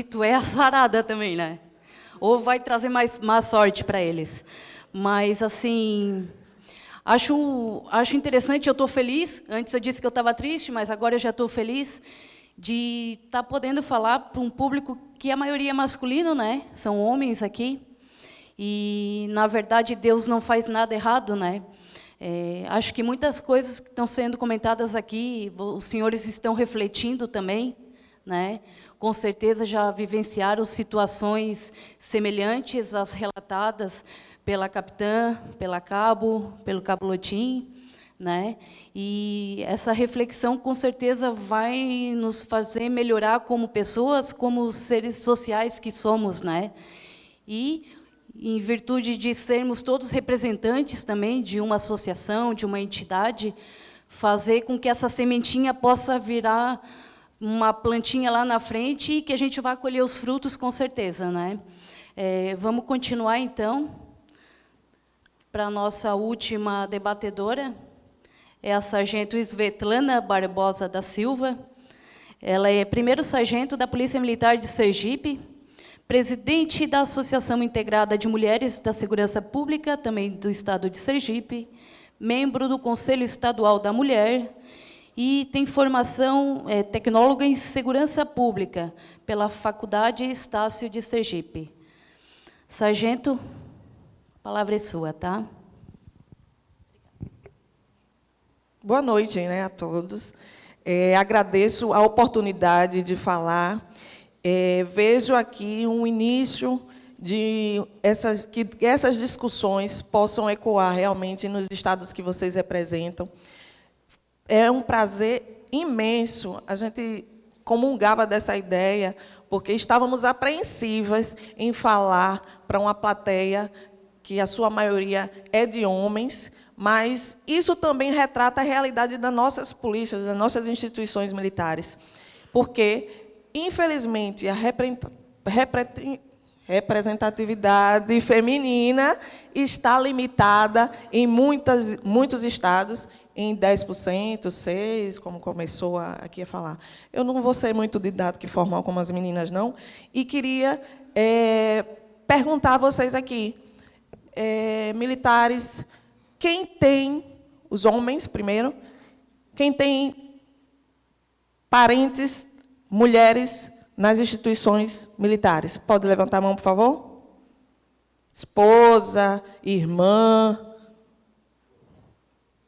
S1: Tu é azarada também, né? Ou vai trazer mais má sorte para eles. Mas, assim, acho interessante, eu estou feliz. Antes eu disse que eu estava triste, mas agora eu já estou feliz de estar podendo falar para um público que a maioria é masculino, né? São homens aqui. E, na verdade, Deus não faz nada errado, né? Acho que muitas coisas que estão sendo comentadas aqui, os senhores estão refletindo também, né? Com certeza já vivenciaram situações semelhantes às relatadas pela capitã, pelo cabo Lotim, né? E essa reflexão, com certeza, vai nos fazer melhorar como pessoas, como seres sociais que somos, né? E em virtude de sermos todos representantes também de uma associação, de uma entidade, fazer com que essa sementinha possa virar uma plantinha lá na frente e que a gente vá colher os frutos, com certeza, né? Vamos continuar, então, para a nossa última debatedora, é a sargento Svetlana Barbosa da Silva. Ela é primeiro sargento da Polícia Militar de Sergipe, presidente da Associação Integrada de Mulheres da Segurança Pública, também do Estado de Sergipe, membro do Conselho Estadual da Mulher e tem formação tecnóloga em Segurança Pública pela Faculdade Estácio de Sergipe. Sargento, a palavra é sua, tá?
S5: Boa noite, né, a todos. Agradeço a oportunidade de falar. Vejo aqui um início de que essas discussões possam ecoar realmente nos estados que vocês representam. É um prazer imenso. A gente comungava dessa ideia, porque estávamos apreensivas em falar para uma plateia que a sua maioria é de homens, mas isso também retrata a realidade das nossas polícias, das nossas instituições militares. Porque, infelizmente, a representatividade feminina está limitada em muitos estados, em 10%, 6%, como começou aqui a falar. Eu não vou ser muito didática e formal como as meninas, não, e queria perguntar a vocês aqui, militares, quem tem, os homens primeiro, quem tem parentes, mulheres nas instituições militares? Pode levantar a mão, por favor? Esposa, irmã,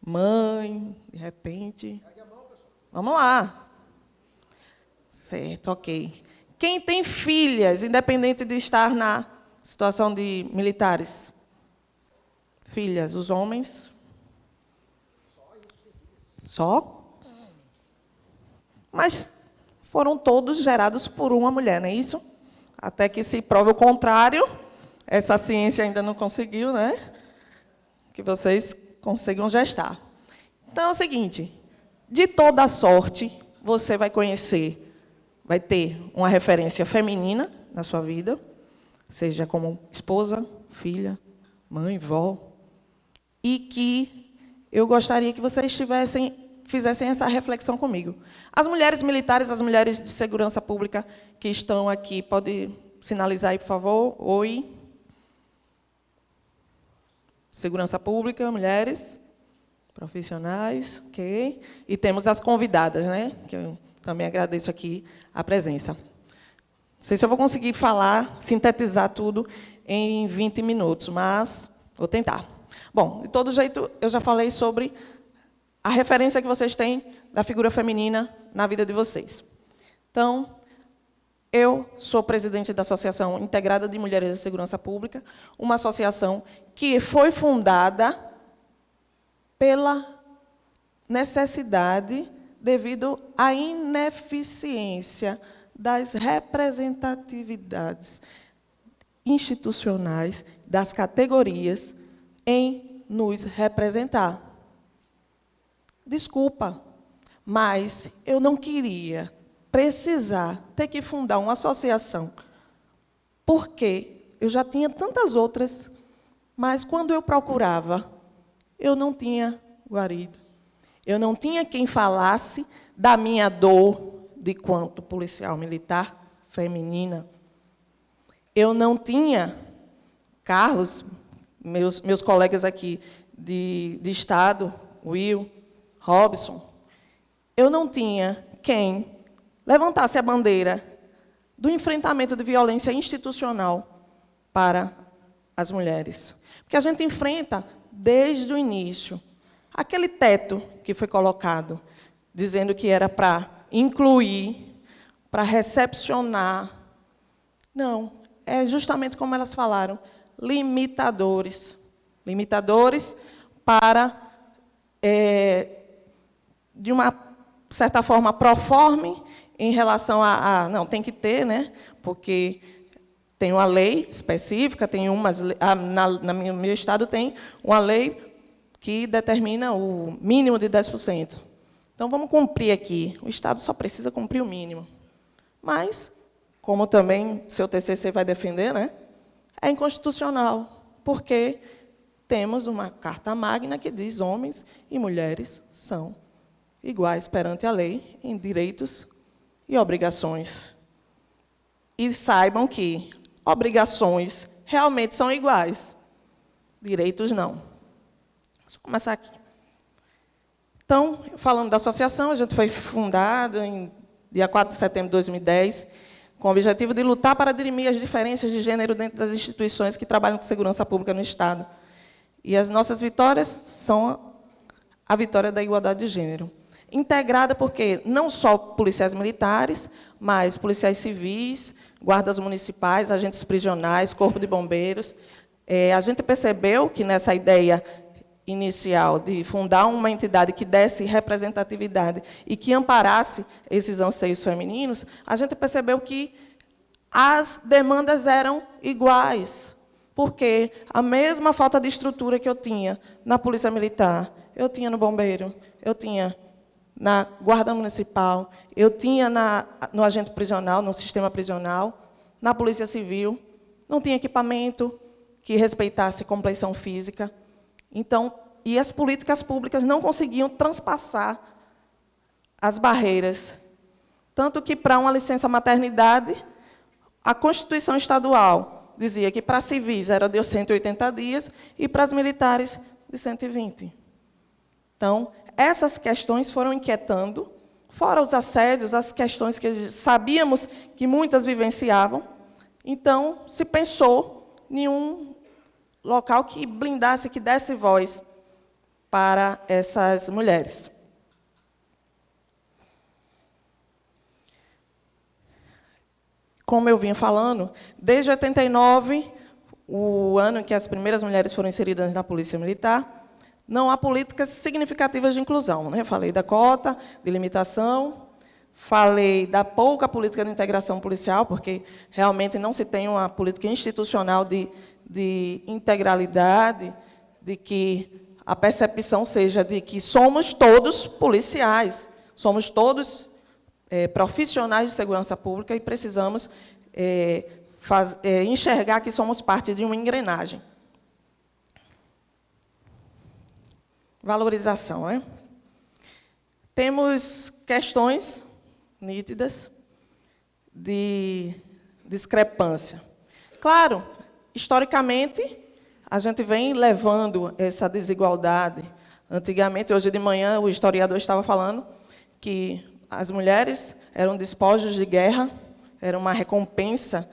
S5: mãe, de repente. Vamos lá. Certo, ok. Quem tem filhas, independente de estar na situação de militares? Filhas, os homens? Só? Mas foram todos gerados por uma mulher, não é isso? até que se prove o contrário, essa ciência ainda não conseguiu, né? Que vocês consigam gestar. Então, é o seguinte, de toda sorte, você vai conhecer, vai ter uma referência feminina na sua vida, seja como esposa, filha, mãe, vó, e que eu gostaria que vocês fizessem essa reflexão comigo. As mulheres militares, as mulheres de segurança pública que estão aqui, pode sinalizar aí, por favor? Oi. Segurança pública, mulheres, profissionais, ok. E temos as convidadas, né? Que eu também agradeço aqui a presença. Não sei se eu vou conseguir falar, sintetizar tudo em 20 minutos, mas vou tentar. Bom, de todo jeito, eu já falei sobre a referência que vocês têm da figura feminina na vida de vocês. Então, eu sou presidente da Associação Integrada de Mulheres de Segurança Pública, uma associação que foi fundada pela necessidade devido à ineficiência das representatividades institucionais das categorias em nos representar. Desculpa, mas eu não queria precisar ter que fundar uma associação, porque eu já tinha tantas outras, mas quando eu procurava, eu não tinha guarida. Eu não tinha quem falasse da minha dor de quanto policial militar feminina. Eu não tinha, Carlos, meus colegas aqui de Estado, Will, Robson, eu não tinha quem levantasse a bandeira do enfrentamento de violência institucional para as mulheres. Porque a gente enfrenta, desde o início, aquele teto que foi colocado, dizendo que era para incluir, para recepcionar. Não, é justamente como elas falaram, limitadores. Limitadores para, de uma certa forma, proforme em relação não, tem que ter, né? Porque tem uma lei específica, tem umas, no meu estado tem uma lei que determina o mínimo de 10%. Então, vamos cumprir aqui. O Estado só precisa cumprir o mínimo. Mas, como também seu TCC vai defender, né? É inconstitucional, porque temos uma Carta Magna que diz que homens e mulheres são iguais perante a lei em direitos e obrigações. E saibam que obrigações realmente são iguais, direitos não. Deixa eu começar aqui. Então, falando da associação, a gente foi fundada em dia 4 de setembro de 2010, com o objetivo de lutar para dirimir as diferenças de gênero dentro das instituições que trabalham com segurança pública no Estado. E as nossas vitórias são a vitória da igualdade de gênero. Integrada porque não só policiais militares, mas policiais civis, guardas municipais, agentes prisionais, corpo de bombeiros. A gente percebeu que nessa ideia inicial de fundar uma entidade que desse representatividade e que amparasse esses anseios femininos, a gente percebeu que as demandas eram iguais, porque a mesma falta de estrutura que eu tinha na Polícia Militar, eu tinha no Bombeiro, eu tinha na Guarda Municipal, eu tinha no agente prisional, no sistema prisional, na Polícia Civil, não tinha equipamento que respeitasse a compleição física. Então, e as políticas públicas não conseguiam transpassar as barreiras. Tanto que, para uma licença maternidade, a Constituição Estadual dizia que, para civis, era de 180 dias, e para as militares, de 120. Então, essas questões foram inquietando, fora os assédios, as questões que sabíamos que muitas vivenciavam. Então, se pensou em um local que blindasse, que desse voz para essas mulheres. Como eu vinha falando, desde 89, o ano em que as primeiras mulheres foram inseridas na Polícia Militar, não há políticas significativas de inclusão, né? Falei da cota, de limitação, falei da pouca política de integração policial, porque realmente não se tem uma política institucional de integralidade, de que a percepção seja de que somos todos policiais, somos todos profissionais de segurança pública e precisamos enxergar que somos parte de uma engrenagem. Valorização, né? Temos questões nítidas de discrepância. Claro, historicamente, a gente vem levando essa desigualdade. Antigamente, hoje de manhã, o historiador estava falando que as mulheres eram despojos de guerra, era uma recompensa,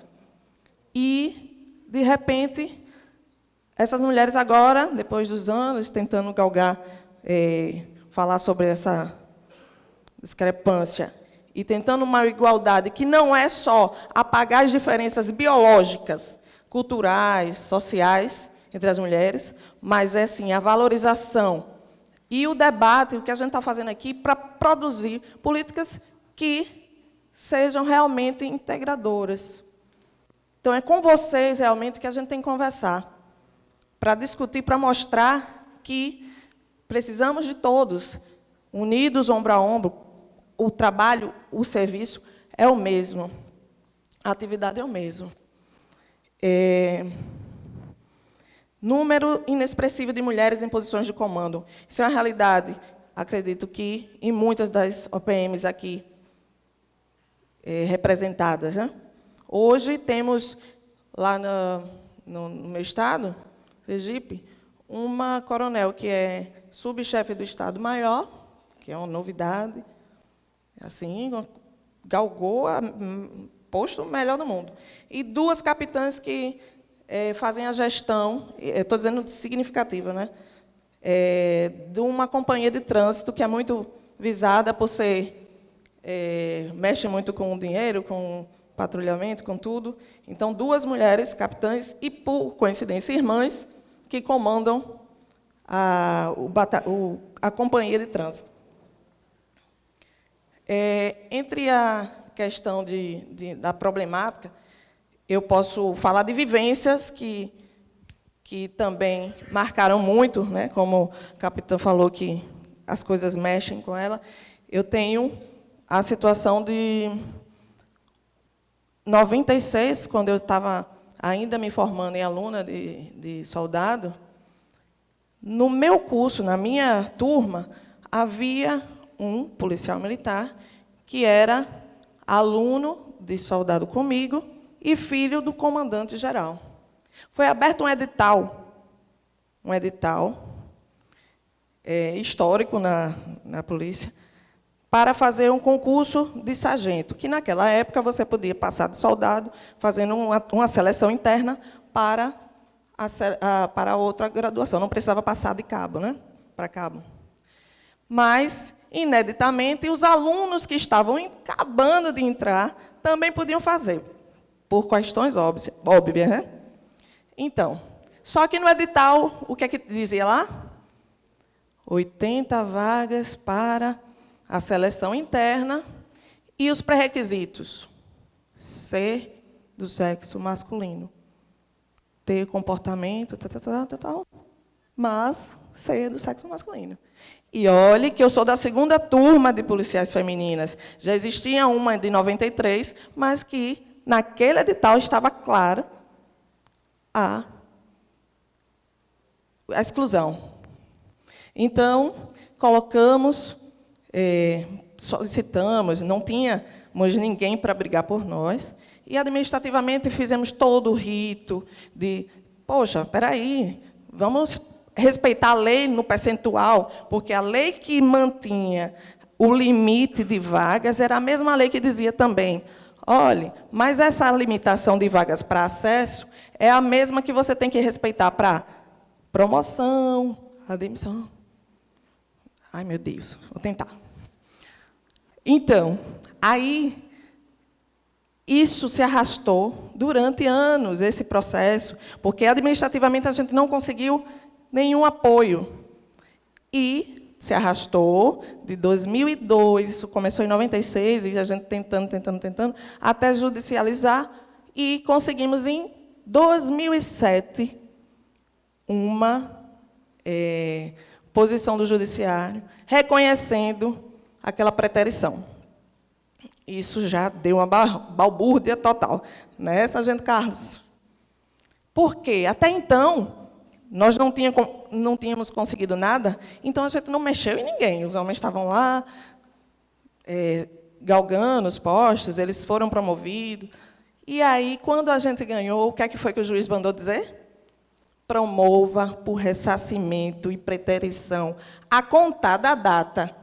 S5: e, de repente, essas mulheres agora, depois dos anos, tentando galgar, falar sobre essa discrepância, e tentando uma igualdade que não é só apagar as diferenças biológicas, culturais, sociais, entre as mulheres, mas é, sim, a valorização e o debate, o que a gente está fazendo aqui, para produzir políticas que sejam realmente integradoras. Então, é com vocês, realmente, que a gente tem que conversar, para discutir, para mostrar que precisamos de todos, unidos, ombro a ombro. O trabalho, o serviço é o mesmo, a atividade é o mesmo. Número inexpressivo de mulheres em posições de comando. Isso é uma realidade, acredito que, em muitas das OPMs aqui representadas, né? Hoje temos, lá no meu estado, Sergipe, uma coronel que é subchefe do Estado-Maior, que é uma novidade, assim, galgou o posto melhor do mundo. E 2 capitãs que fazem a gestão, estou dizendo significativa, né? De uma companhia de trânsito que é muito visada por ser, mexe muito com o dinheiro, com o patrulhamento, com tudo. Então, 2 mulheres capitãs e, por coincidência, irmãs, que comandam a companhia de trânsito. Entre a questão da problemática, eu posso falar de vivências que também marcaram muito, né? Como o capitão falou, que as coisas mexem com ela. Eu tenho a situação de 96, quando eu estava ainda me formando em aluna de soldado. No meu curso, na minha turma, havia um policial militar que era aluno de soldado comigo e filho do comandante-geral. Foi aberto um edital histórico na polícia, para fazer um concurso de sargento, que, naquela época, você podia passar de soldado, fazendo uma seleção interna para outra graduação. Não precisava passar de cabo, né? Para cabo. Mas, ineditamente, os alunos que estavam acabando de entrar também podiam fazer, por questões óbvias, né? Então, só que no edital, o que é que dizia lá? 80 vagas para a seleção interna e os pré-requisitos: ser do sexo masculino, ter comportamento, mas ser do sexo masculino. E olhe que eu sou da 2ª turma de policiais femininas. Já existia uma de 93, mas que, naquele edital, estava clara a exclusão. Então, colocamos, solicitamos, não tínhamos ninguém para brigar por nós, e, administrativamente, fizemos todo o rito de, poxa, espera aí, vamos respeitar a lei no percentual, porque a lei que mantinha o limite de vagas era a mesma lei que dizia também: olhe, mas essa limitação de vagas para acesso é a mesma que você tem que respeitar para promoção, admissão. Ai, meu Deus, vou tentar. Então, aí, isso se arrastou durante anos, esse processo, porque, administrativamente, a gente não conseguiu nenhum apoio. E se arrastou de 2002, isso começou em 96, e a gente tentando, até judicializar, e conseguimos, em 2007, uma posição do Judiciário reconhecendo aquela preterição. Isso já deu uma balbúrdia total, né, Sargento Carlos? Por quê? Até então, nós não tínhamos conseguido nada, então a gente não mexeu em ninguém. Os homens estavam lá, galgando os postos, eles foram promovidos. E aí, quando a gente ganhou, o que é que foi que o juiz mandou dizer? Promova por ressarcimento e preterição, a contar da data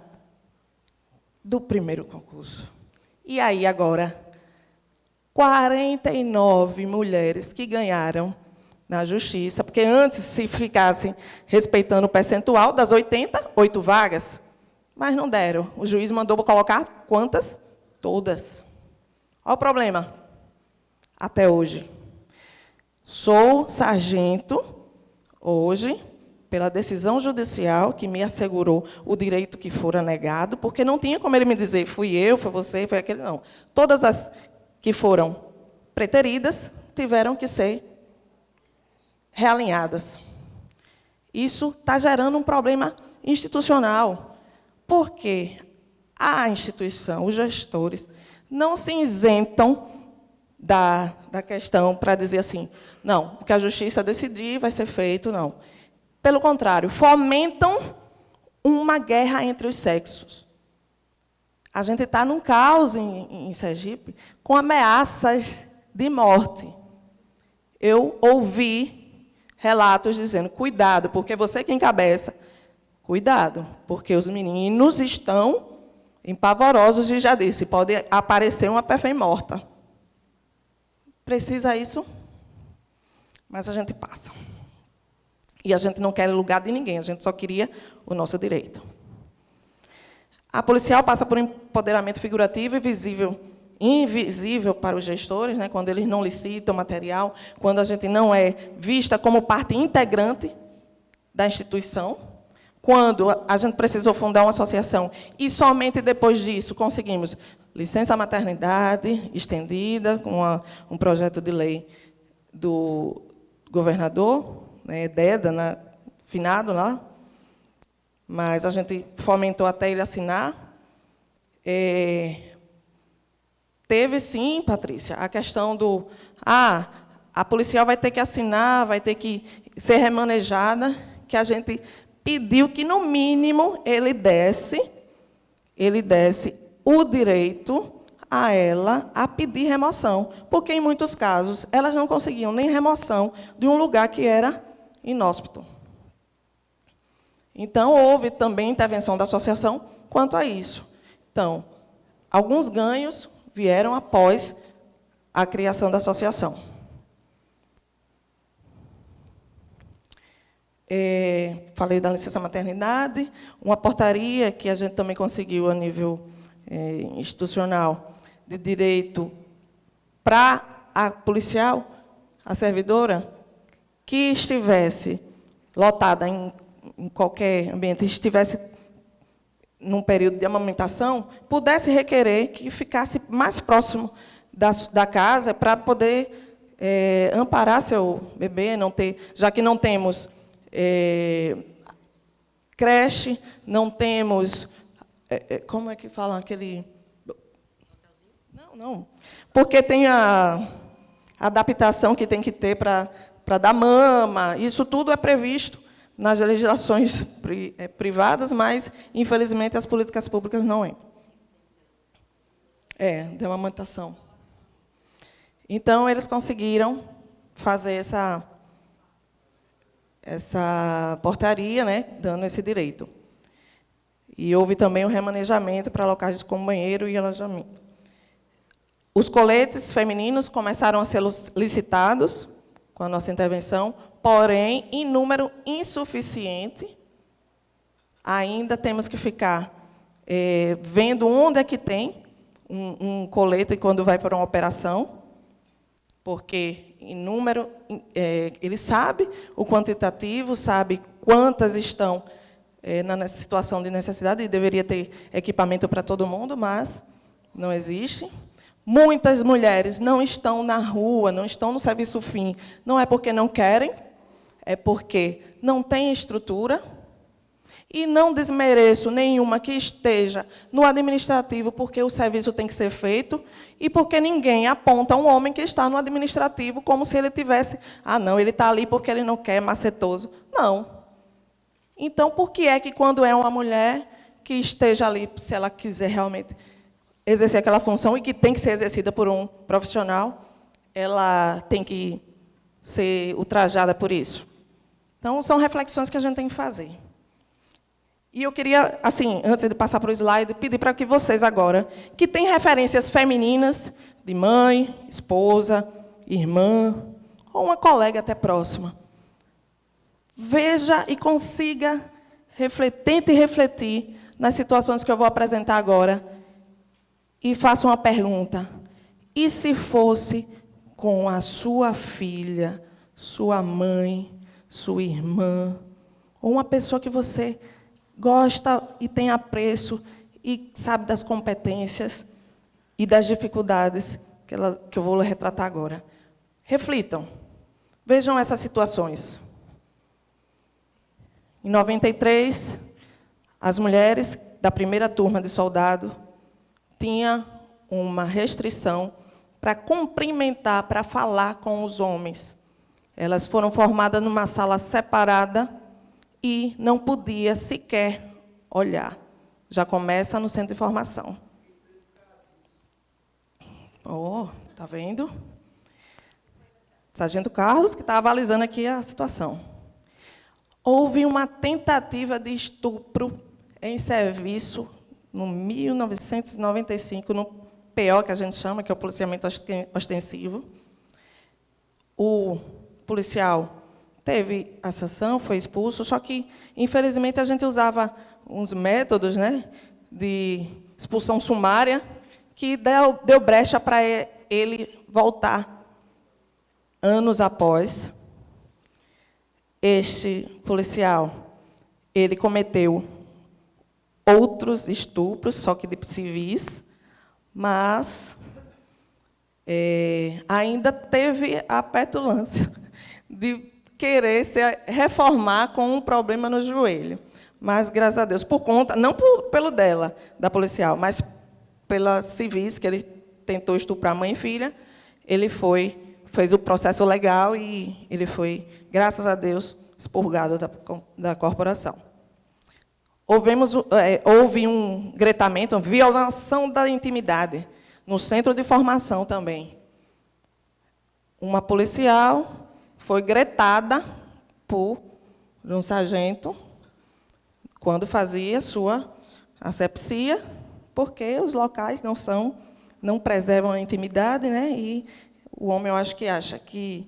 S5: do primeiro concurso. E aí, agora, 49 mulheres que ganharam na Justiça, porque antes, se ficassem respeitando o percentual das 80, 8 vagas, mas não deram. O juiz mandou colocar quantas? Todas. Olha o problema. Até hoje. Sou sargento, hoje, pela decisão judicial, que me assegurou o direito que fora negado, porque não tinha como ele me dizer, fui eu, foi você, foi aquele, não. Todas as que foram preteridas tiveram que ser realinhadas. Isso está gerando um problema institucional, porque a instituição, os gestores, não se isentam da questão para dizer assim, não, o que a justiça decidir vai ser feito, não. Pelo contrário, fomentam uma guerra entre os sexos. A gente está num caos em Sergipe com ameaças de morte. Eu ouvi relatos dizendo, cuidado, porque você que encabeça, cuidado, porque os meninos estão empavorosos e já disse, pode aparecer uma perfém morta. Precisa isso? Mas a gente passa. E a gente não quer lugar de ninguém, a gente só queria o nosso direito. A policial passa por um empoderamento figurativo e invisível para os gestores, né, quando eles não licitam material, quando a gente não é vista como parte integrante da instituição, quando a gente precisou fundar uma associação e somente depois disso conseguimos licença maternidade estendida, com um projeto de lei do governador, né, Deda, finado lá, mas a gente fomentou até ele assinar. Teve, sim, Patrícia, a questão do... a policial vai ter que assinar, vai ter que ser remanejada, que a gente pediu que, no mínimo, ele desse o direito a ela a pedir remoção, porque, em muitos casos, elas não conseguiam nem remoção de um lugar que era inóspito. Então, houve também intervenção da associação quanto a isso. Então, alguns ganhos vieram após a criação da associação. Falei da licença maternidade, uma portaria que a gente também conseguiu a nível institucional de direito para a policial, a servidora, que estivesse lotada em qualquer ambiente, estivesse num período de amamentação, pudesse requerer que ficasse mais próximo da casa para poder amparar seu bebê, não ter, já que não temos creche, não temos... como é que falam aquele... Não. Porque tem a adaptação que tem que ter para dar mama. Isso tudo é previsto nas legislações privadas, mas, infelizmente, as políticas públicas não entram. De amamentação. Então, eles conseguiram fazer essa portaria, né, dando esse direito. E houve também o remanejamento para locais como banheiro e alojamento. Os coletes femininos começaram a ser licitados com a nossa intervenção, porém, em número insuficiente. Ainda temos que ficar vendo onde é que tem um colete quando vai para uma operação, porque, em número, ele sabe o quantitativo, sabe quantas estão na situação de necessidade, e deveria ter equipamento para todo mundo, mas não existe. Muitas mulheres não estão na rua, não estão no serviço fim, não é porque não querem, é porque não tem estrutura. E não desmereço nenhuma que esteja no administrativo, porque o serviço tem que ser feito, e porque ninguém aponta um homem que está no administrativo como se ele tivesse, não, ele está ali porque ele não quer, macetoso. Não. Então, por que é que quando é uma mulher que esteja ali, se ela quiser realmente exercer aquela função, e que tem que ser exercida por um profissional, ela tem que ser ultrajada por isso? Então, são reflexões que a gente tem que fazer. E eu queria, assim, antes de passar para o slide, pedir para que vocês agora, que têm referências femininas, de mãe, esposa, irmã, ou uma colega até próxima, veja e consiga, tente refletir nas situações que eu vou apresentar agora, e faça uma pergunta: e se fosse com a sua filha, sua mãe, sua irmã, ou uma pessoa que você gosta e tem apreço e sabe das competências e das dificuldades que eu vou retratar agora? Reflitam. Vejam essas situações. Em 93, as mulheres da primeira turma de soldado tinham uma restrição para cumprimentar, para falar com os homens. Elas foram formadas numa sala separada e não podia sequer olhar. Já começa no centro de formação. Tá vendo? Sargento Carlos, que está avalizando aqui a situação. Houve uma tentativa de estupro em serviço no 1995, no PO, que a gente chama, que é o policiamento ostensivo. O policial teve a sanção, foi expulso, só que, infelizmente, a gente usava uns métodos, né, de expulsão sumária, que deu brecha para ele voltar anos após. Este policial, ele cometeu outros estupros, só que de civis, mas ainda teve a petulância de querer se reformar com um problema no joelho. Mas, graças a Deus, por conta, não pelo dela, da policial, mas pela civis, que ele tentou estuprar mãe e filha, ele fez o processo legal e ele foi, graças a Deus, expurgado da corporação. Houve um gretamento, uma violação da intimidade, no centro de formação também. Uma policial foi gretada por um sargento quando fazia sua asepsia, porque os locais não preservam a intimidade, né? E o homem, eu acho que acha que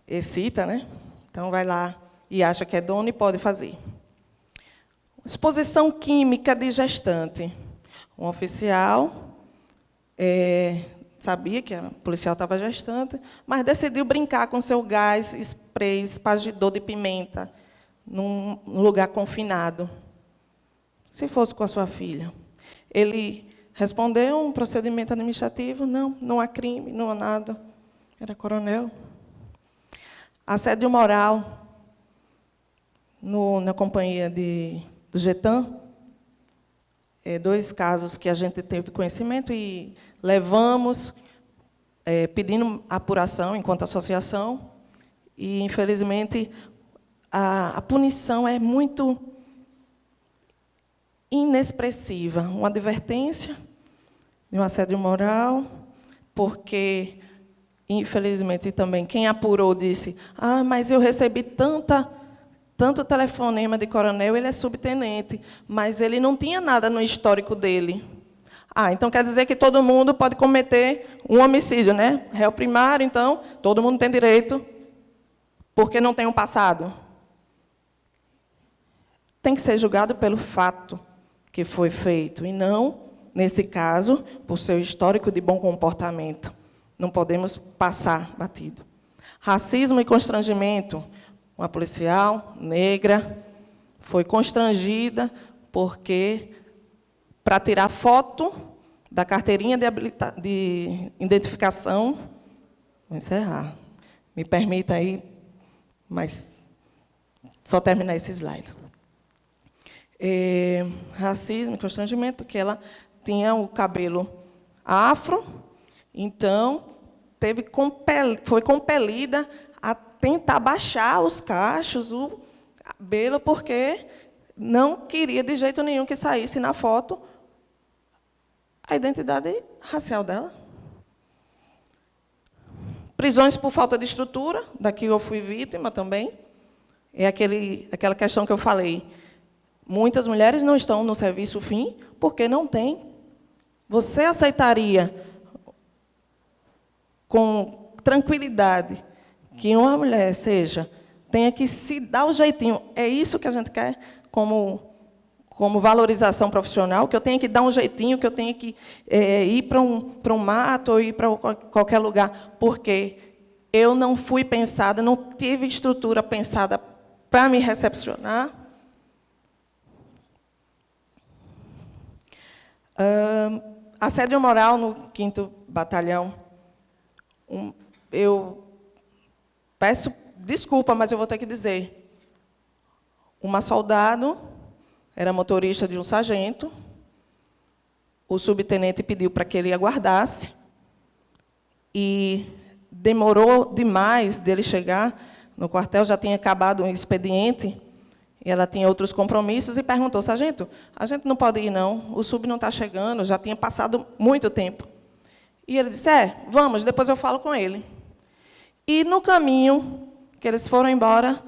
S5: excita, né? Então, vai lá e acha que é dono e pode fazer. Exposição química de gestante. Um oficial sabia que a policial estava gestante, mas decidiu brincar com seu gás, spray, espargidor de pimenta, num lugar confinado. Se fosse com a sua filha. Ele respondeu um procedimento administrativo, não há crime, não há nada. Era coronel. Assédio moral na companhia do Getan. 2 casos que a gente teve conhecimento e levamos, pedindo apuração enquanto associação, e, infelizmente, a punição é muito inexpressiva. Uma advertência de um assédio moral, porque, infelizmente, também quem apurou disse: mas eu recebi tanto telefonema de coronel, ele é subtenente, mas ele não tinha nada no histórico dele. Então quer dizer que todo mundo pode cometer um homicídio, né? Réu primário, então, todo mundo tem direito, porque não tem um passado. Tem que ser julgado pelo fato que foi feito, e não, nesse caso, por seu histórico de bom comportamento. Não podemos passar batido. Racismo e constrangimento. Uma policial negra foi constrangida porque, para tirar foto da carteirinha de identificação, vou encerrar. Me permita aí, mas só terminar esse slide. Racismo e constrangimento, porque ela tinha o cabelo afro, então foi compelida a tentar baixar os cachos, o cabelo, porque não queria de jeito nenhum que saísse na foto a identidade racial dela. Prisões por falta de estrutura, daqui eu fui vítima também. É aquela questão que eu falei. Muitas mulheres não estão no serviço fim porque não tem. Você aceitaria com tranquilidade que uma mulher tenha que se dar o jeitinho? É isso que a gente quer como valorização profissional, que eu tenha que dar um jeitinho, que eu tenha que ir para um mato ou ir para qualquer lugar, porque eu não fui pensada, não tive estrutura pensada para me recepcionar. Assédio moral no 5º Batalhão. Eu peço desculpa, mas eu vou ter que dizer. Uma soldado era motorista de um sargento. O subtenente pediu para que ele aguardasse. E demorou demais dele chegar no quartel, já tinha acabado o expediente, e ela tinha outros compromissos, e perguntou: sargento, a gente não pode ir, não, o sub não está chegando, já tinha passado muito tempo. E ele disse: vamos, depois eu falo com ele. E, no caminho, que eles foram embora,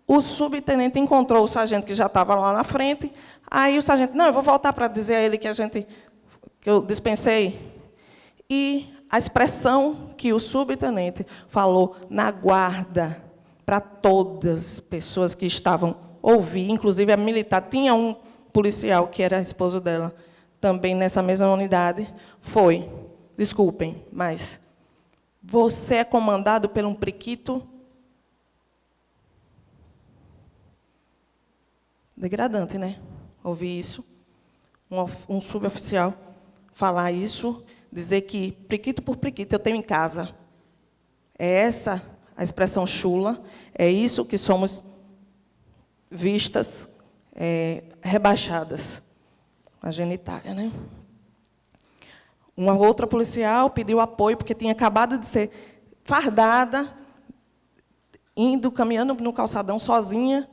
S5: o subtenente encontrou o sargento que já estava lá na frente. Aí o sargento: não, eu vou voltar para dizer a ele que eu dispensei. E a expressão que o subtenente falou na guarda para todas as pessoas que estavam ouvindo, inclusive a militar, tinha um policial que era esposo dela, também nessa mesma unidade, foi: desculpem, mas você é comandado por um priquito? Degradante, né? Ouvir isso. Um suboficial falar isso, dizer que priquito por priquito eu tenho em casa. É essa a expressão chula, é isso que somos vistas, rebaixadas, a genitália, né? Uma outra policial pediu apoio porque tinha acabado de ser fardada, caminhando no calçadão sozinha,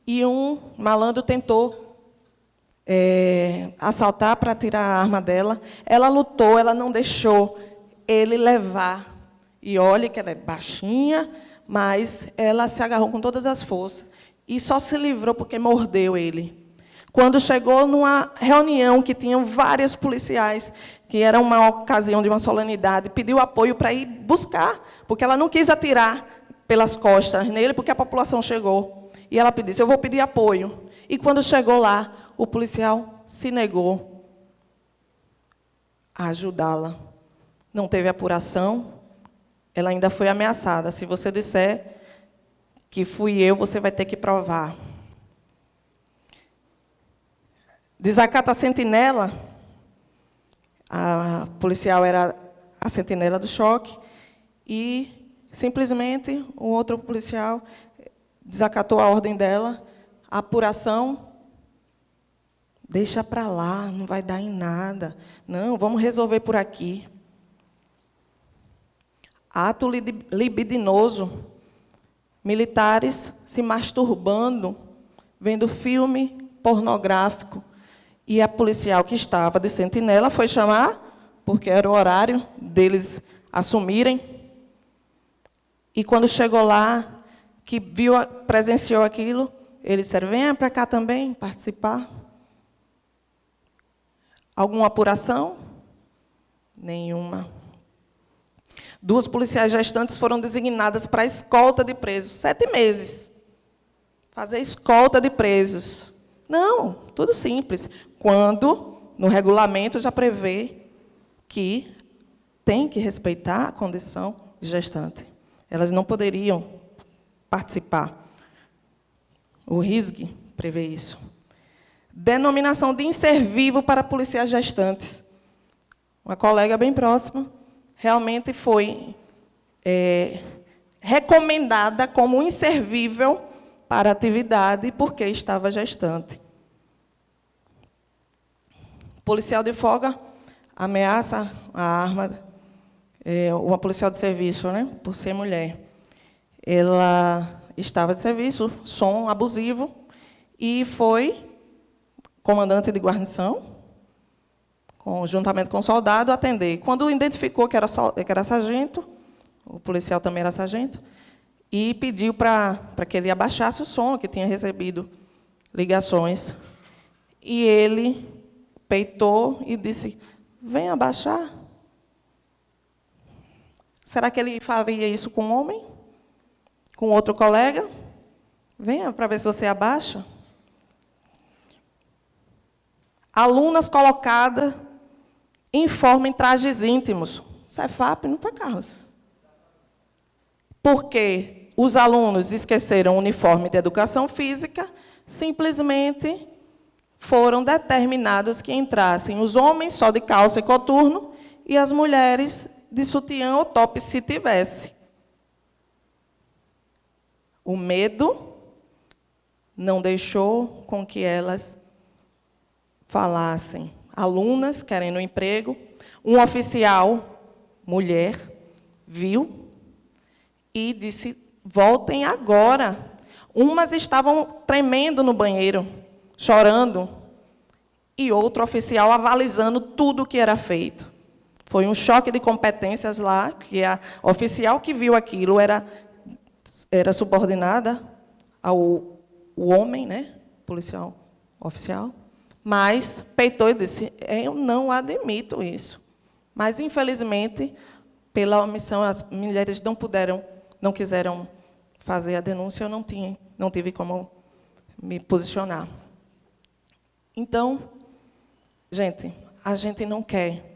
S5: e um malandro tentou assaltar para tirar a arma dela. Ela lutou, ela não deixou ele levar. E olhe que ela é baixinha, mas ela se agarrou com todas as forças e só se livrou porque mordeu ele. Quando chegou numa reunião que tinham vários policiais, que era uma ocasião de uma solenidade, pediu apoio para ir buscar, porque ela não quis atirar pelas costas nele, porque a população chegou. E ela disse: eu vou pedir apoio. E, quando chegou lá, o policial se negou a ajudá-la. Não teve apuração, ela ainda foi ameaçada: se você disser que fui eu, você vai ter que provar. Desacata a sentinela. A policial era a sentinela do choque, e, simplesmente, o outro policial desacatou a ordem dela. A apuração: deixa para lá, não vai dar em nada. Não, vamos resolver por aqui. Ato libidinoso. Militares se masturbando, vendo filme pornográfico. E a policial que estava de sentinela foi chamar, porque era o horário deles assumirem. E, quando chegou lá, que presenciou aquilo, eles disseram: venha para cá também participar. Alguma apuração? Nenhuma. 2 policiais gestantes foram designadas para a escolta de presos. 7 meses. Fazer escolta de presos. Não, tudo simples. Quando, no regulamento, já prevê que tem que respeitar a condição de gestante. Elas não poderiam participar. O RISG prevê isso. Denominação de inservível para policiais gestantes. Uma colega bem próxima realmente foi recomendada como inservível para a atividade porque estava gestante. Policial de folga ameaça a arma, uma policial de serviço, né, por ser mulher. Ela estava de serviço, som abusivo, e foi comandante de guarnição, juntamente com o soldado, atender. Quando identificou que era sargento, o policial também era sargento, e pediu para que ele abaixasse o som, que tinha recebido ligações. E ele peitou e disse, vem abaixar. Será que ele faria isso com um homem? Com outro colega? Venha para ver se você abaixa. Alunas colocadas em forma em trajes íntimos. Cefap não foi Carlos. Porque os alunos esqueceram o uniforme de educação física, simplesmente foram determinados que entrassem os homens só de calça e coturno e as mulheres de sutiã ou top, se tivesse. O medo não deixou com que elas falassem. Alunas querendo um emprego, um oficial, mulher, viu e disse, voltem agora. Umas estavam tremendo no banheiro, chorando, e outro oficial avalizando tudo o que era feito. Foi um choque de competências lá, que a oficial que viu aquilo era subordinada ao homem, né, policial oficial, mas peitou e disse, eu não admito isso. Mas, infelizmente, pela omissão, as mulheres não quiseram fazer a denúncia, eu não tive como me posicionar. Então, gente, a gente não quer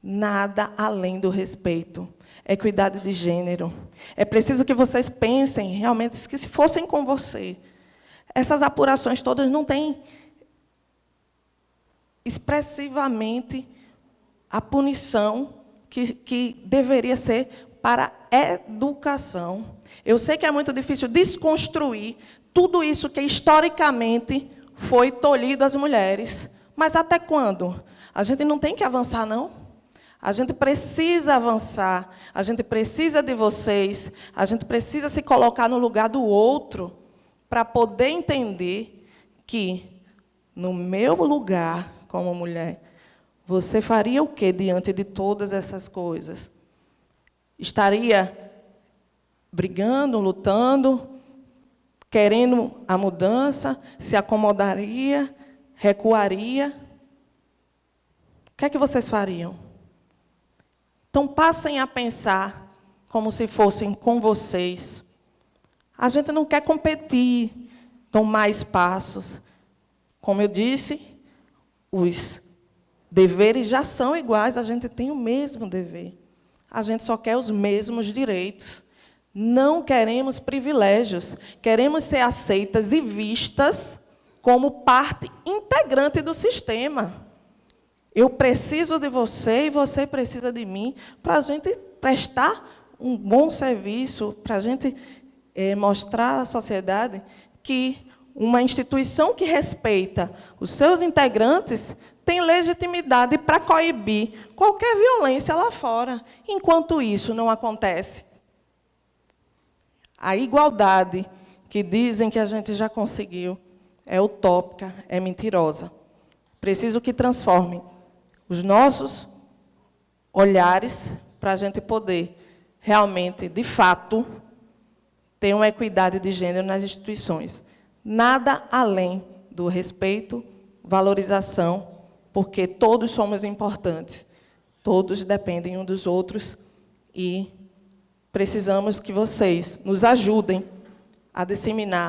S5: nada além do respeito, equidade de gênero. É preciso que vocês pensem, realmente, que se fossem com você, essas apurações todas não têm expressivamente a punição que deveria ser para a educação. Eu sei que é muito difícil desconstruir tudo isso que historicamente foi tolhido às mulheres. Mas até quando? A gente não tem que avançar, não? A gente precisa avançar, a gente precisa de vocês, a gente precisa se colocar no lugar do outro para poder entender que, no meu lugar como mulher, você faria o quê diante de todas essas coisas? Estaria brigando, lutando, querendo a mudança, se acomodaria, recuaria? O que é que vocês fariam? Então, passem a pensar como se fossem com vocês. A gente não quer competir, tomar espaços. Como eu disse, os deveres já são iguais, a gente tem o mesmo dever. A gente só quer os mesmos direitos. Não queremos privilégios, queremos ser aceitas e vistas como parte integrante do sistema. Eu preciso de você e você precisa de mim para a gente prestar um bom serviço, para a gente mostrar à sociedade que uma instituição que respeita os seus integrantes tem legitimidade para coibir qualquer violência lá fora. Enquanto isso não acontece, a igualdade que dizem que a gente já conseguiu é utópica, é mentirosa. Preciso que transformem os nossos olhares para a gente poder realmente, de fato, ter uma equidade de gênero nas instituições. Nada além do respeito, valorização, porque todos somos importantes, todos dependem uns dos outros e precisamos que vocês nos ajudem a disseminar